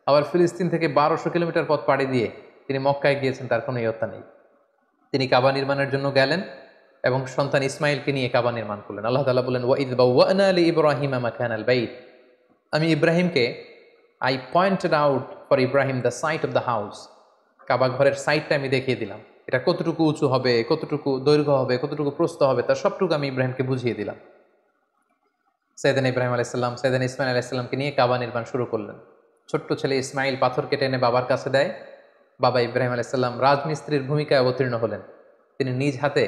আবার ফিলিস্তিন থেকে ১২০০ কিলোমিটার পথ পাড়ি দিয়ে তিনি মক্কায় গিয়েছেন, তার কোনো ইয়ত্তা নেই। তিনি কাবা নির্মাণের জন্য গেলেন এবং সন্তান ইসমাইলকে নিয়ে কাবা নির্মাণ করলেন। আল্লাহ তাআলা বলেন, ওয়াইদ বাওয়ানা লিইব্রাহিমা মাকানাল বাইত। আমি ইব্রাহিমকে, I pointed out for Ibrahim the site of the house. কাবা ঘরের সাইটটা আমি দেখিয়ে দিলাম, এটা কতটুকু উঁচু হবে, কতটুকু দৈর্ঘ্য হবে, কতটুকু প্রস্থ হবে, তার সবটুকু আমি ইব্রাহিমকে বুঝিয়ে দিলাম। সাইয়েদনা ইব্রাহিম আলাইহিস সালাম সাইয়েদনা ইসমাইল আলাইহিস সালামকে নিয়ে কাবা নির্মাণ শুরু করলেন। ছোট্ট ছেলে ইসমাইল পাথর কেটে এনে বাবার কাছে দেয়। বাবা ইব্রাহিম আলাইহিস সালাম রাজমিস্ত্রির ভূমিকায় অবতীর্ণ হলেন। তিনি নিজ হাতে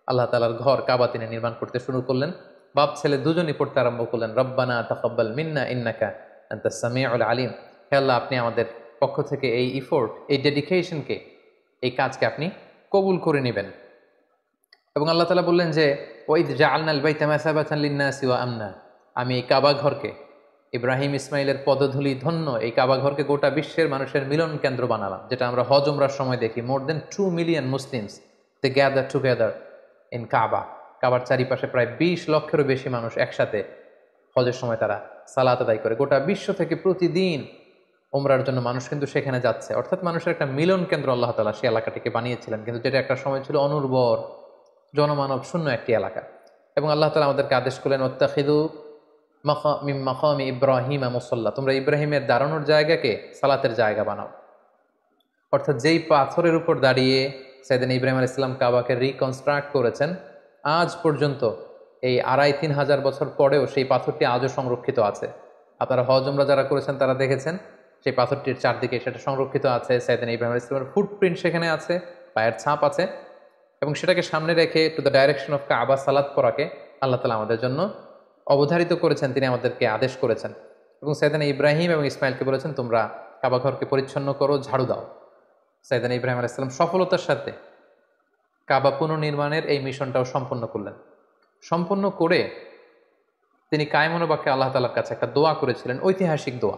আল্লাহ তাআলার ঘর কাবা তিনি নির্মাণ করতে শুরু করলেন। বাপ ছেলে দুজনই পড়তে আরম্ভ করলেন, রব্বানা তাকাব্বাল মিন্না ইন্নাকা আনতাস সামিউল আলিম। হে আল্লাহ, আপনি আমাদের পক্ষ থেকে এই ইফোর্ট, এই ডেডিকেশনকে, এই কাজকে আপনি কবুল করে নেবেন। এবং আল্লাহ তাআলা বললেন যে, ওয়াইদ জাআলনাল বাইতা মাসাবাতান লিন-নাসি ওয়া আমনা। আমি এই কাবা ঘরকে, ইব্রাহিম ইসমাইলের পদধূলি ধন্য এই কাবা ঘরকে গোটা বিশ্বের মানুষের মিলন কেন্দ্র বানালাম। যেটা আমরা হজ উমরার সময় দেখি, more than 2 million Muslims they gather together in Kaaba. কাবার চারিপাশে প্রায় 20 লক্ষেরও বেশি মানুষ একসাথে হজের সময় তারা সালাত আদায় করে। গোটা বিশ্ব থেকে প্রতিদিন উমরার জন্য মানুষ কিন্তু সেখানে যাচ্ছে। অর্থাৎ মানুষের একটা মিলন কেন্দ্র আল্লাহ তাআলা সেই এলাকাটিকে বানিয়েছিলেন, কিন্তু যেটা একটা সময় ছিল অনুর্বর, জনমানব শূন্য একটি এলাকা। এবং আল্লাহ তাআলা আমাদেরকে আদেশ করলেন, ওয়াত্তাখিযু মিন মাকামি ইব্রাহিম মুসাল্লা। তোমরা ইব্রাহিমের দাঁড়ানোর জায়গাকে সালাতের জায়গা বানাও। অর্থাৎ যেই পাথরের উপর দাঁড়িয়ে সাইয়েদনা ইব্রাহিম আলাইহিস সালাম কাবাকে রিকনস্ট্রাক্ট করেছেন, আজ পর্যন্ত এই ২,৫-৩ হাজার বছর পরেও সেই পাথরটি আজও সংরক্ষিত আছে। আপনারা হজ উমরা যারা করেছেন তারা দেখেছেন সেই পাথরটির চারদিকে সেটা সংরক্ষিত আছে। সাইয়েদনা ইব্রাহিম আলাইহিস সালামের ফুটপ্রিন্ট সেখানে আছে, পায়ের ছাপ আছে। এবং সেটাকে সামনে রেখে টু দ্য ডাইরেকশন অফ কাবা সালাত পড়াকে আল্লাহ তাআলা আমাদের জন্য অবধারিত করেছেন, তিনি আমাদেরকে আদেশ করেছেন। এবং সাইয়েদনা ইব্রাহিম এবং ইসমাইলকে বলেছেন, তোমরা কাবা ঘরকে পরিচ্ছন্ন করো, ঝাড়ু দাও। সাইয়েদনা ইব্রাহিম আলাইহিস সালাম সফলতার সাথে কাবা পুনর্নির্মাণের এই মিশনটাও সম্পন্ন করলেন। সম্পন্ন করে তিনি কায়মনোবাক্যে আল্লাহ তাআলার কাছে একটা দোয়া করেছিলেন, ঐতিহাসিক দোয়া।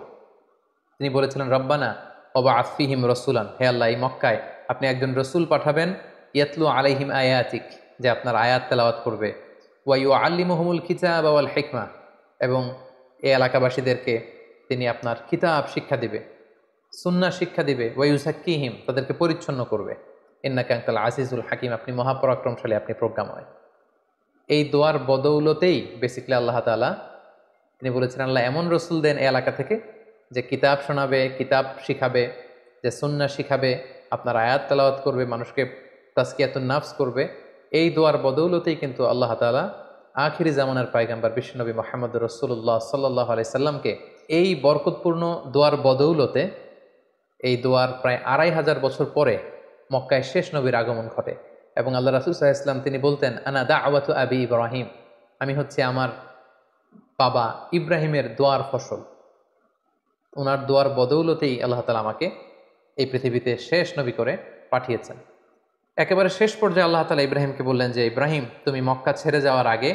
তিনি বলেছিলেন, রব্বানা ওয়াবআথ ফীহিম রাসূলান। হে আল্লাহ, এই মক্কায় আপনি একজন রসুল পাঠাবেন, ইয়াতলু আলাইহিম আয়াতিক, যে আপনার আয়াত তেলাওয়াত করবে, ওয়া ইউআল্লিমুহুমুল কিতাবা ওয়াল হিকমা, এবং এই এলাকাবাসীদেরকে তিনি আপনার কিতাব শিক্ষা দিবে, সুন্নাহ শিক্ষা দিবে, ওয়া ইউযাক্কিহিম, তাদেরকে পরিচ্ছন্ন করবে, ইন্নাকা আনতাল আজিজুল হাকিম, আপনি মহাপরাক্রমশালী, আপনি প্রজ্ঞাময়। এই দোয়ার বদৌলতেই বেসিক্যালি আল্লাহ তাআলা তিনি বলেছেন, আল্লাহ এমন রসুল দেন এই এলাকা থেকে যে কিতাব শোনাবে, কিতাব শিখাবে, যে সুন্নাহ শিখাবে, আপনার আয়াত তেলাওয়াত করবে, মানুষকে তাজকিয়াতুন নাফস করবে। এই দোয়ার বদৌলতেই কিন্তু আল্লাহ তাআলা আখিরি জামানার পয়গম্বর বিশ্বনবী মুহাম্মদ রাসূলুল্লাহ সাল্লাল্লাহু আলাইহি সাল্লামকে এই বরকতপূর্ণ দোয়ার বদৌলতে, এই দোয়ার প্রায় ২,৫০০ বছর পরে মক্কায় শেষ নবীর আগমন ঘটে। এবং আল্লাহ রাসূল সাল্লাল্লাহু আলাইহি ওয়াসাল্লাম তিনি বলতেন, আনা দাওয়াতু আবি ইব্রাহিম, আমি হচ্ছে আমার বাবা ইব্রাহিমের দোয়ার ফসল। ওনার দোয়ার বদৌলতেই আল্লাহ তাআলা আমাকে এই পৃথিবীতে শেষ নবী করে পাঠিয়েছেন। একেবারে শেষ পর্যায়ে আল্লাহ তাআলা ইব্রাহিমকে বললেন যে, ইব্রাহিম, তুমি মক্কা ছেড়ে যাওয়ার আগে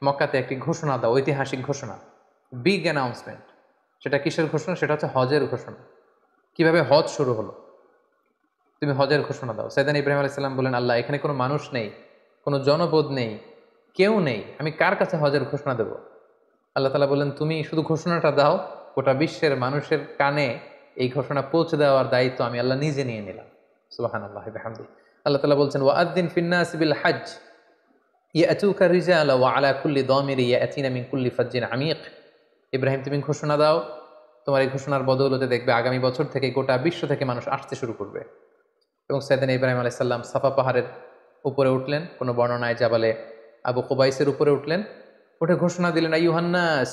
মক্কাতে একটি ঘোষণা দাও, ঐতিহাসিক ঘোষণা, বিগ অ্যানাউন্সমেন্ট। সেটা কিসের ঘোষণা? সেটা হচ্ছে হজের ঘোষণা। কিভাবে হজ শুরু হলো, তুমি হজের ঘোষণা দাও। সাইয়েদনা ইব্রাহিম আলাইহিস সালাম বলেন, আল্লাহ, এখানে কোনো মানুষ নেই, কোনো জনপদ নেই, কেউ নেই, আমি কার কাছে হজের ঘোষণা দেব? আল্লাহ তাআলা বললেন, তুমি শুধু ঘোষণাটা দাও, গোটা বিশ্বের মানুষের কানে এই ঘোষণা পৌঁছে দেওয়ার দায়িত্ব আমি আল্লাহ নিজে নিয়ে নিলাম। সুবহানাল্লাহি ওয়া বিহামদিহি। আল্লাহ তাআলা বলছেন, ওয়াআযযিন ফিন-নাসি বিল হজ্জ ইয়াতুকা রিজালা ওয়া আলা কুল্লি দামিরি ইয়াতিনা মিন কুল্লি ফাজ্জিন আমিক। ইব্রাহিম, তুমি ঘোষণা দাও, তোমার এই ঘোষণার বদৌলতে দেখবে আগামী বছর থেকে গোটা বিশ্ব থেকে মানুষ আসতে শুরু করবে। এবং সাইয়েদনা ইব্রাহিম আলাইহিস সালাম সাফা পাহাড়ের উপরে উঠলেন, কোনো বর্ণনায় জাবালে আবু কুবাইসের উপরে উঠলেন, উঠে ঘোষণা দিলেন, আইয়ুহান নাস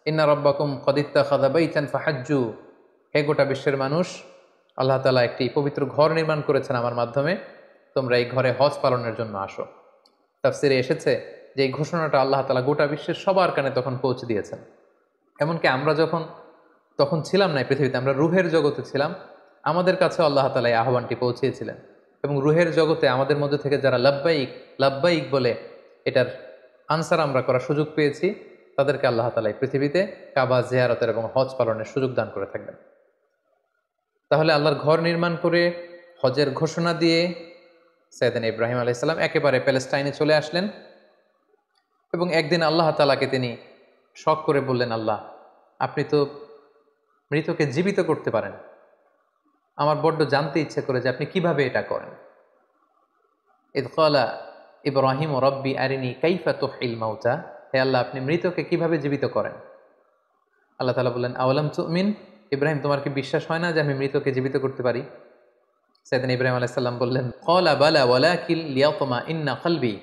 ইন্না রাব্বাকুম ক্বাদ ইত্তাখাযা বাইতান ফাহাজ্জু। হে গোটা বিশ্বের মানুষ, আল্লাহ তাআলা একটি পবিত্র ঘর নির্মাণ করেছেন আমার মাধ্যমে, তোমরা এই ঘরে হজ পালনের জন্য আসো। তাফসিরে এসেছে যে এই ঘোষণাটা আল্লাহ তাআলা গোটা বিশ্বের সবার কানে তখন পৌঁছে দিয়েছেন। এমনকি আমরা তখন ছিলাম না এই পৃথিবীতে, আমরা রুহের জগতে ছিলাম, আমাদের কাছে আল্লাহ তাআলা এই আহ্বানটি পৌঁছিয়েছিলেন। এবং রুহের জগতে আমাদের মধ্যে থেকে যারা লাব্বাইক লাব্বাইক বলে এটার আনসার আমরা করার সুযোগ পেয়েছি, তাদেরকে আল্লাহ তাআলা এই পৃথিবীতে কাবা জিয়ারতের এবং হজ পালনের সুযোগ দান করে থাকবেন। তাহলে আল্লাহর ঘর নির্মাণ করে হজের ঘোষণা দিয়ে সাইয়েদনা ইব্রাহিম আলাইহিস সালাম একেবারে প্যালেস্টাইনে চলে আসলেন। এবং একদিন আল্লাহ তাআলাকে তিনি শখ করে বললেন, আল্লাহ, আপনি তো মৃতকে জীবিত করতে পারেন, আমার বড্ড জানতে ইচ্ছে করে যে আপনি কিভাবে এটা করেন। ইয ক্বালা ইব্রাহিম রব্বি আরিনি কাইফা তুহয়িল মাউতা। হে আল্লাহ, আপনি মৃতকে কিভাবে জীবিত করেন? আল্লাহ তাআলা বললেন, আওয়ালাম তুমিন, ইব্রাহিম, তোমার কি বিশ্বাস হয় না যে আমি মৃতকে জীবিত করতে পারি? সাইয়েদনা ইব্রাহিম আলাইহিস সালাম বললেন, ক্বালা বালা ওয়ালাকিন লিয়াতমাইন্না কলবি।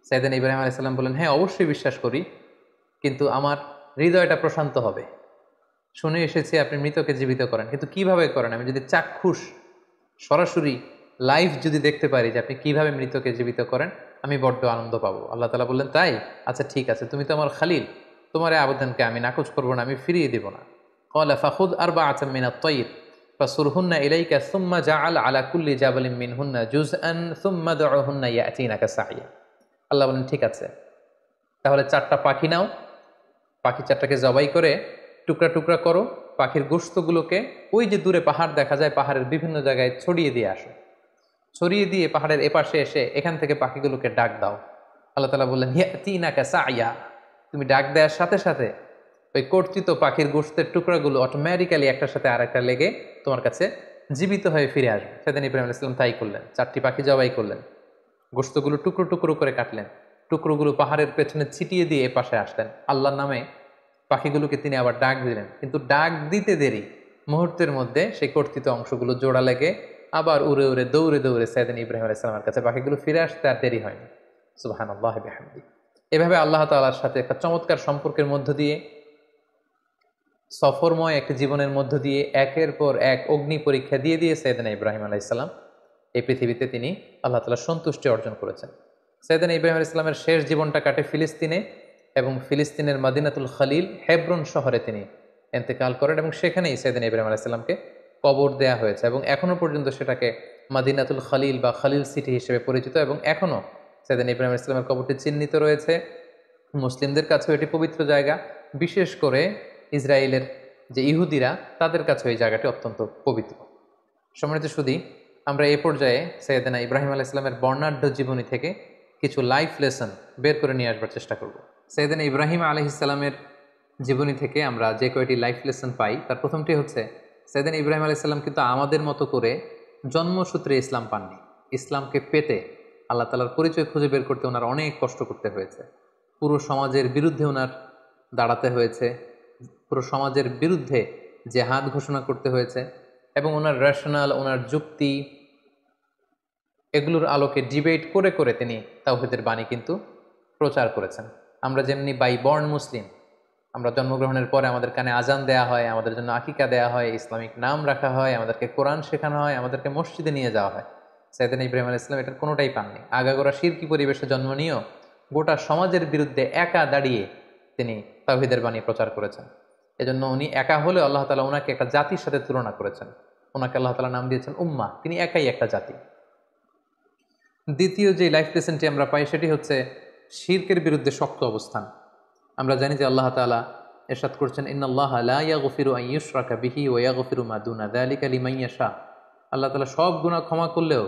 সাইয়েদনা ইব্রাহিম আলাইহিস সালাম বললেন, হ্যাঁ, অবশ্যই বিশ্বাস করি, কিন্তু আমার হৃদয়টা প্রশান্ত হবে। শুনে এসেছি আপনি মৃতকে জীবিত করেন, কিন্তু কিভাবে করেন? আমি যদি চাক্ষুষ সরাসরি লাইভ যদি দেখতে পারি যে আপনি কিভাবে মৃতকে জীবিত করেন, আমি বড্ড আনন্দ পাবো। আল্লাহ তাআলা বললেন, তাই? আচ্ছা, ঠিক আছে, তুমি তো আমার খালিল, তোমার এই আবেদনকে আমি নাকচ করবো না, আমি ফিরিয়ে দিব না। ক্বালা ফাখুদ আরবাআতাম মিনাত তায়র ফাসুরহুন্না ইলাইকা সুম্মা জাআল আলা কুল্লি জাবালিন মিনহুন্না জুজআন সুম্মা দুউহুন্না ইয়াতিনাকা সাইয়া। আল্লাহ বলেন, ঠিক আছে, তাহলে 4টা পাখি নাও, পাখি 4টাকে জবাই করে টুকরা টুকরা করো, পাখির গোশতগুলোকে ওই যে দূরে পাহাড় দেখা যায়, পাহাড়ের বিভিন্ন জায়গায় ছড়িয়ে দিয়ে আসো, ছড়িয়ে দিয়ে পাহাড়ের এপাশে এসে এখান থেকে পাখিগুলোকে ডাক দাও। আল্লাহ তাআলা বললেন, ইয়াতিনাকা সাইয়া, তুমি ডাক দেওয়ার সাথে সাথে ওই কর্তৃত পাখির গোশতের টুকরাগুলো অটোমেটিক্যালি একটার সাথে আরেকটা লেগে তোমার কাছে জীবিত হয়ে ফিরে আসবে। সেদিন ইব্রাহিম আলাইহিস সালাম তাই করলেন, 4টি পাখি জবাই করলেন, গোশতগুলো টুকরো টুকরো করে কাটলেন, টুকরোগুলো পাহাড়ের পেছনে ছিটিয়ে দিয়ে এ পাশে আসলেন। আল্লাহর নামে পাখিগুলোকে তিনি আবার ডাক দিলেন, কিন্তু ডাক দিতে দেরি, মুহূর্তের মধ্যে সেই কর্তৃত অংশগুলো জোড়া লেগে আবার উড়ে উড়ে দৌড়ে দৌড়ে সাইয়েদনা ইব্রাহিম আলাইহিস সালামের কাছে পাখিগুলো ফিরে আসতে আর দেরি হয়নি। সুবহানাল্লাহি বিহামদিহি। এভাবে আল্লাহ তাআলার সাথে একটা চমৎকার সম্পর্কের মধ্য দিয়ে, সফরময় একটি জীবনের মধ্য দিয়ে, একের পর এক অগ্নি পরীক্ষা দিয়ে দিয়ে সাইয়েদনা ইব্রাহিম আলাইহিস সালাম এই পৃথিবীতে তিনি আল্লাহ তাআলার সন্তুষ্টি অর্জন করেছেন। সাইয়েদনা ইব্রাহিম আলাইহিস সালামের শেষ জীবনটা কাটে ফিলিস্তিনে, এবং ফিলিস্তিনের মদিনাতুল খলিল হেব্রন শহরে তিনি ইন্তেকাল করেন, এবং সেখানেই সাইয়েদনা ইব্রাহিম আলাইহিস সালামকে কবর দেয়া হয়েছে, এবং এখনো পর্যন্ত সেটাকে মদিনাতুল খলিল বা খলিল সিটি হিসেবে পরিচিত, এবং এখনো সাইয়েদনা ইব্রাহিম আলাইহিস সালামের কবরটি চিহ্নিত রয়েছে। মুসলিমদের কাছেও এটি পবিত্র জায়গা, বিশেষ করে ইসরায়েলের যে ইহুদিরা, তাদের কাছেও এই জায়গাটি অত্যন্ত পবিত্র। সম্মানিত সুধী, আমরা এই পর্যায়ে সাইয়েদনা ইব্রাহিম আলাইহিস সালামের বর্ণাঢ্য জীবনী থেকে কিছু লাইফ লেসন বের করে নিয়ে আসবার চেষ্টা করব। সাইয়েদনা ইব্রাহিম আলাইহিস সালামের জীবনী থেকে আমরা যে কয়টি লাইফ লেসন পাই, তার প্রথমটি হচ্ছে, সাইয়েদনা ইব্রাহিম আলাইহিস সালাম কিন্তু আমাদের মতো করে জন্মসূত্রে ইসলাম পাননি। ইসলামকে পেতে আল্লাহ তাআলার পরিচয় খুঁজে বের করতে ওনার অনেক কষ্ট করতে হয়েছে, পুরো সমাজের বিরুদ্ধে ওনার দাঁড়াতে হয়েছে, পুরো সমাজের বিরুদ্ধে জেহাদ ঘোষণা করতে হয়েছে, এবং ওনার রেশনাল, ওনার যুক্তি, এগুলোর আলোকে ডিবেট করে করে তিনি তাওহীদের বাণী কিন্তু প্রচার করেছেন। আমরা যেমনি বাই বর্ন মুসলিম, আমরা জন্মগ্রহণের পরে আমাদের কানে আজান দেয়া হয়, আমাদের জন্য আকিকা দেয়া হয়, ইসলামিক নাম রাখা হয়, আমাদেরকে কোরআন শেখানো হয়, আমাদেরকে মসজিদে নিয়ে যাওয়া হয়। সাইয়েদনা ইব্রাহিম আলাইহিস সালাম এটার কোনোটাই পাননি। আগাগোড়া শিরকি পরিবেশে জন্ম নিয়েও গোটা সমাজের বিরুদ্ধে একা দাঁড়িয়ে তিনি তাওহীদের বাণী প্রচার করেছেন। এজন্য উনি একা হলেও আল্লাহ তাআলা ওনাকে একটা জাতির সাথে তুলনা করেছেন, ওনাকে আল্লাহ তাআলা নাম দিয়েছেন উম্মাহ, তিনি একাই একটা জাতি। দ্বিতীয় যে লাইফ লেসনটি আমরা পাই, সেটি হচ্ছে শিরকের বিরুদ্ধে শক্ত অবস্থান। আমরা জানি যে আল্লাহ তাআলা ইরশাদ করছেন, ইন্নাল্লাহা লা ইয়াগফিরু আন ইউশরাকা বিহি ওয়া ইয়াগফিরু মা দুনা যালিকা লিমান ইয়াশা। আল্লাহ তাআলা সব গুনাহ ক্ষমা করলেও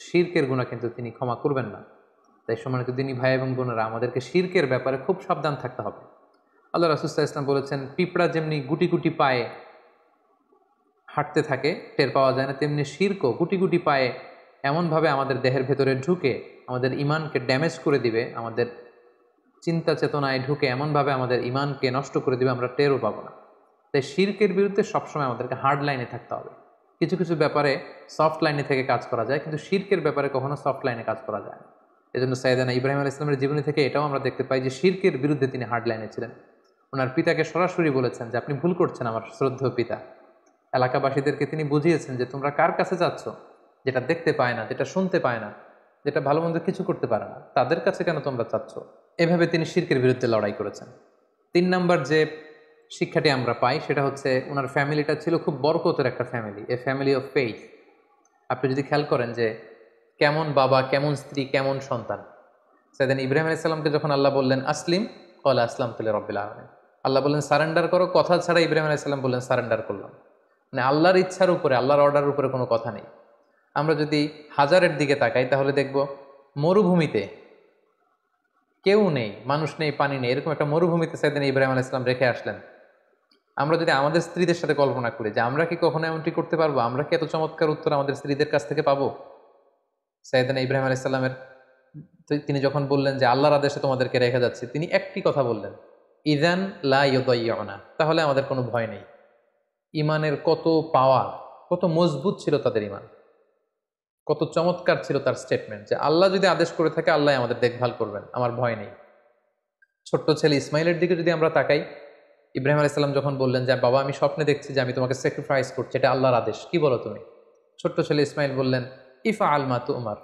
শিরকের গুনাহ কিন্তু তিনি ক্ষমা করবেন না। তাই সম্মানিত দিনী ভাই এবং বোনেরা, আমাদেরকে শিরকের ব্যাপারে খুব সাবধান থাকতে হবে। আল্লাহ রাসূল সাল্লাল্লাহু আলাইহি ওয়াসাল্লাম বলেছেন, পিঁপড়া যেমনি গুটি গুটি পায়ে হাঁটতে থাকে, টের পাওয়া যায় না, তেমনি শিরকও গুটি গুটি পায়ে এমনভাবে আমাদের দেহের ভেতরে ঢুকে আমাদের ইমানকে ড্যামেজ করে দিবে, আমাদের চিন্তা চেতনায় ঢুকে এমনভাবে আমাদের ইমানকে নষ্ট করে দিবে, আমরা টেরও পাবো না। তাই শিরকের বিরুদ্ধে সবসময় আমাদেরকে হার্ড লাইনে থাকতে হবে। কিছু কিছু ব্যাপারে সফট লাইনে থেকে কাজ করা যায়, কিন্তু শিরকের ব্যাপারে কখনো সফট লাইনে কাজ করা যায় না। এই জন্য সাইয়েদানা ইব্রাহিম আলাইহিস সালামের জীবনী থেকে এটাও আমরা দেখতে পাই যে শিরকের বিরুদ্ধে তিনি হার্ড লাইনে ছিলেন। ওনার পিতাকে সরাসরি বলেছেন যে আপনি ভুল করছেন আমার শ্রদ্ধেয় পিতা। এলাকাবাসীদেরকে তিনি বুঝিয়েছেন যে তোমরা কার কাছে যাচ্ছ, যেটা দেখতে পায় না, যেটা শুনতে পায় না, যেটা ভালো মন্দ কিছু করতে পারে না, তাদের কাছে কেন তোমরা চাচ্ছ। এভাবে তিনি শিরকের বিরুদ্ধে লড়াই করেছেন। 3 নাম্বার যে শিক্ষাটি আমরা পাই সেটা হচ্ছে ওনার ফ্যামিলিটা ছিল খুব বরকতের একটা family, A family of faith. আপনি যদি খেয়াল করেন যে কেমন বাবা, কেমন স্ত্রী, কেমন সন্তান। সাইয়েদানা ইব্রাহিম আলাইহিস সালামকে যখন আল্লাহ বললেন আসলিম, ক্বালা আসলামতু লিরাব্বিল আলামিন, আল্লাহ বললেন সারেন্ডার করো, কথা ছাড়া ইব্রাহিম আলাইহিস সালাম বললেন সারেন্ডার করলাম। মানে আল্লাহর ইচ্ছার উপরে, আল্লাহর অর্ডারের উপরে কোনো কথা নেই। আমরা যদি হাজারের দিকে তাকাই তাহলে দেখব মরুভূমিতে কেউ নেই, মানুষ নেই, পানি নেই, এরকম একটা মরুভূমিতে সাইয়েদানা ইব্রাহিম আলাইহিস সালাম রেখে আসলেন। আমরা যদি আমাদের স্ত্রীদের সাথে কল্পনা করি যে আমরা কি কখনো এমনটি করতে পারবো, আমরা কি এত চমৎকার উত্তর আমাদের স্ত্রীদের কাছ থেকে পাবো? সাইয়েদানা ইব্রাহিম আলাইহিস সালামের তিনি যখন বললেন যে আল্লাহর আদেশে তোমাদেরকে রেখে যাচ্ছি, তিনি একটি কথা বললেন, ইযান লা ইউদাইয়ুনা, তাহলে আমাদের কোনো ভয় নেই। ইমানের কত পাওয়ার, কত মজবুত ছিল তাদের ইমান, কত চমৎকার ছিল তার স্টেটমেন্ট যে আল্লাহ যদি আদেশ করে থাকে আল্লাহ আমাদের দেখভাল করবেন, আমার ভয় নেই। ছোট্ট ছেলে ইসমাইলের দিকে যদি আমরা তাকাই, ইব্রাহিম আলাইহিস সালাম যখন বললেন যে বাবা আমি স্বপ্নে দেখছি যে আমি তোমাকে স্যাক্রিফাইস করছি, এটা আল্লাহর আদেশ, কি বলো তুমি? ছোট্ট ছেলে ইসমাইল বললেন ইফআল মা তুমার,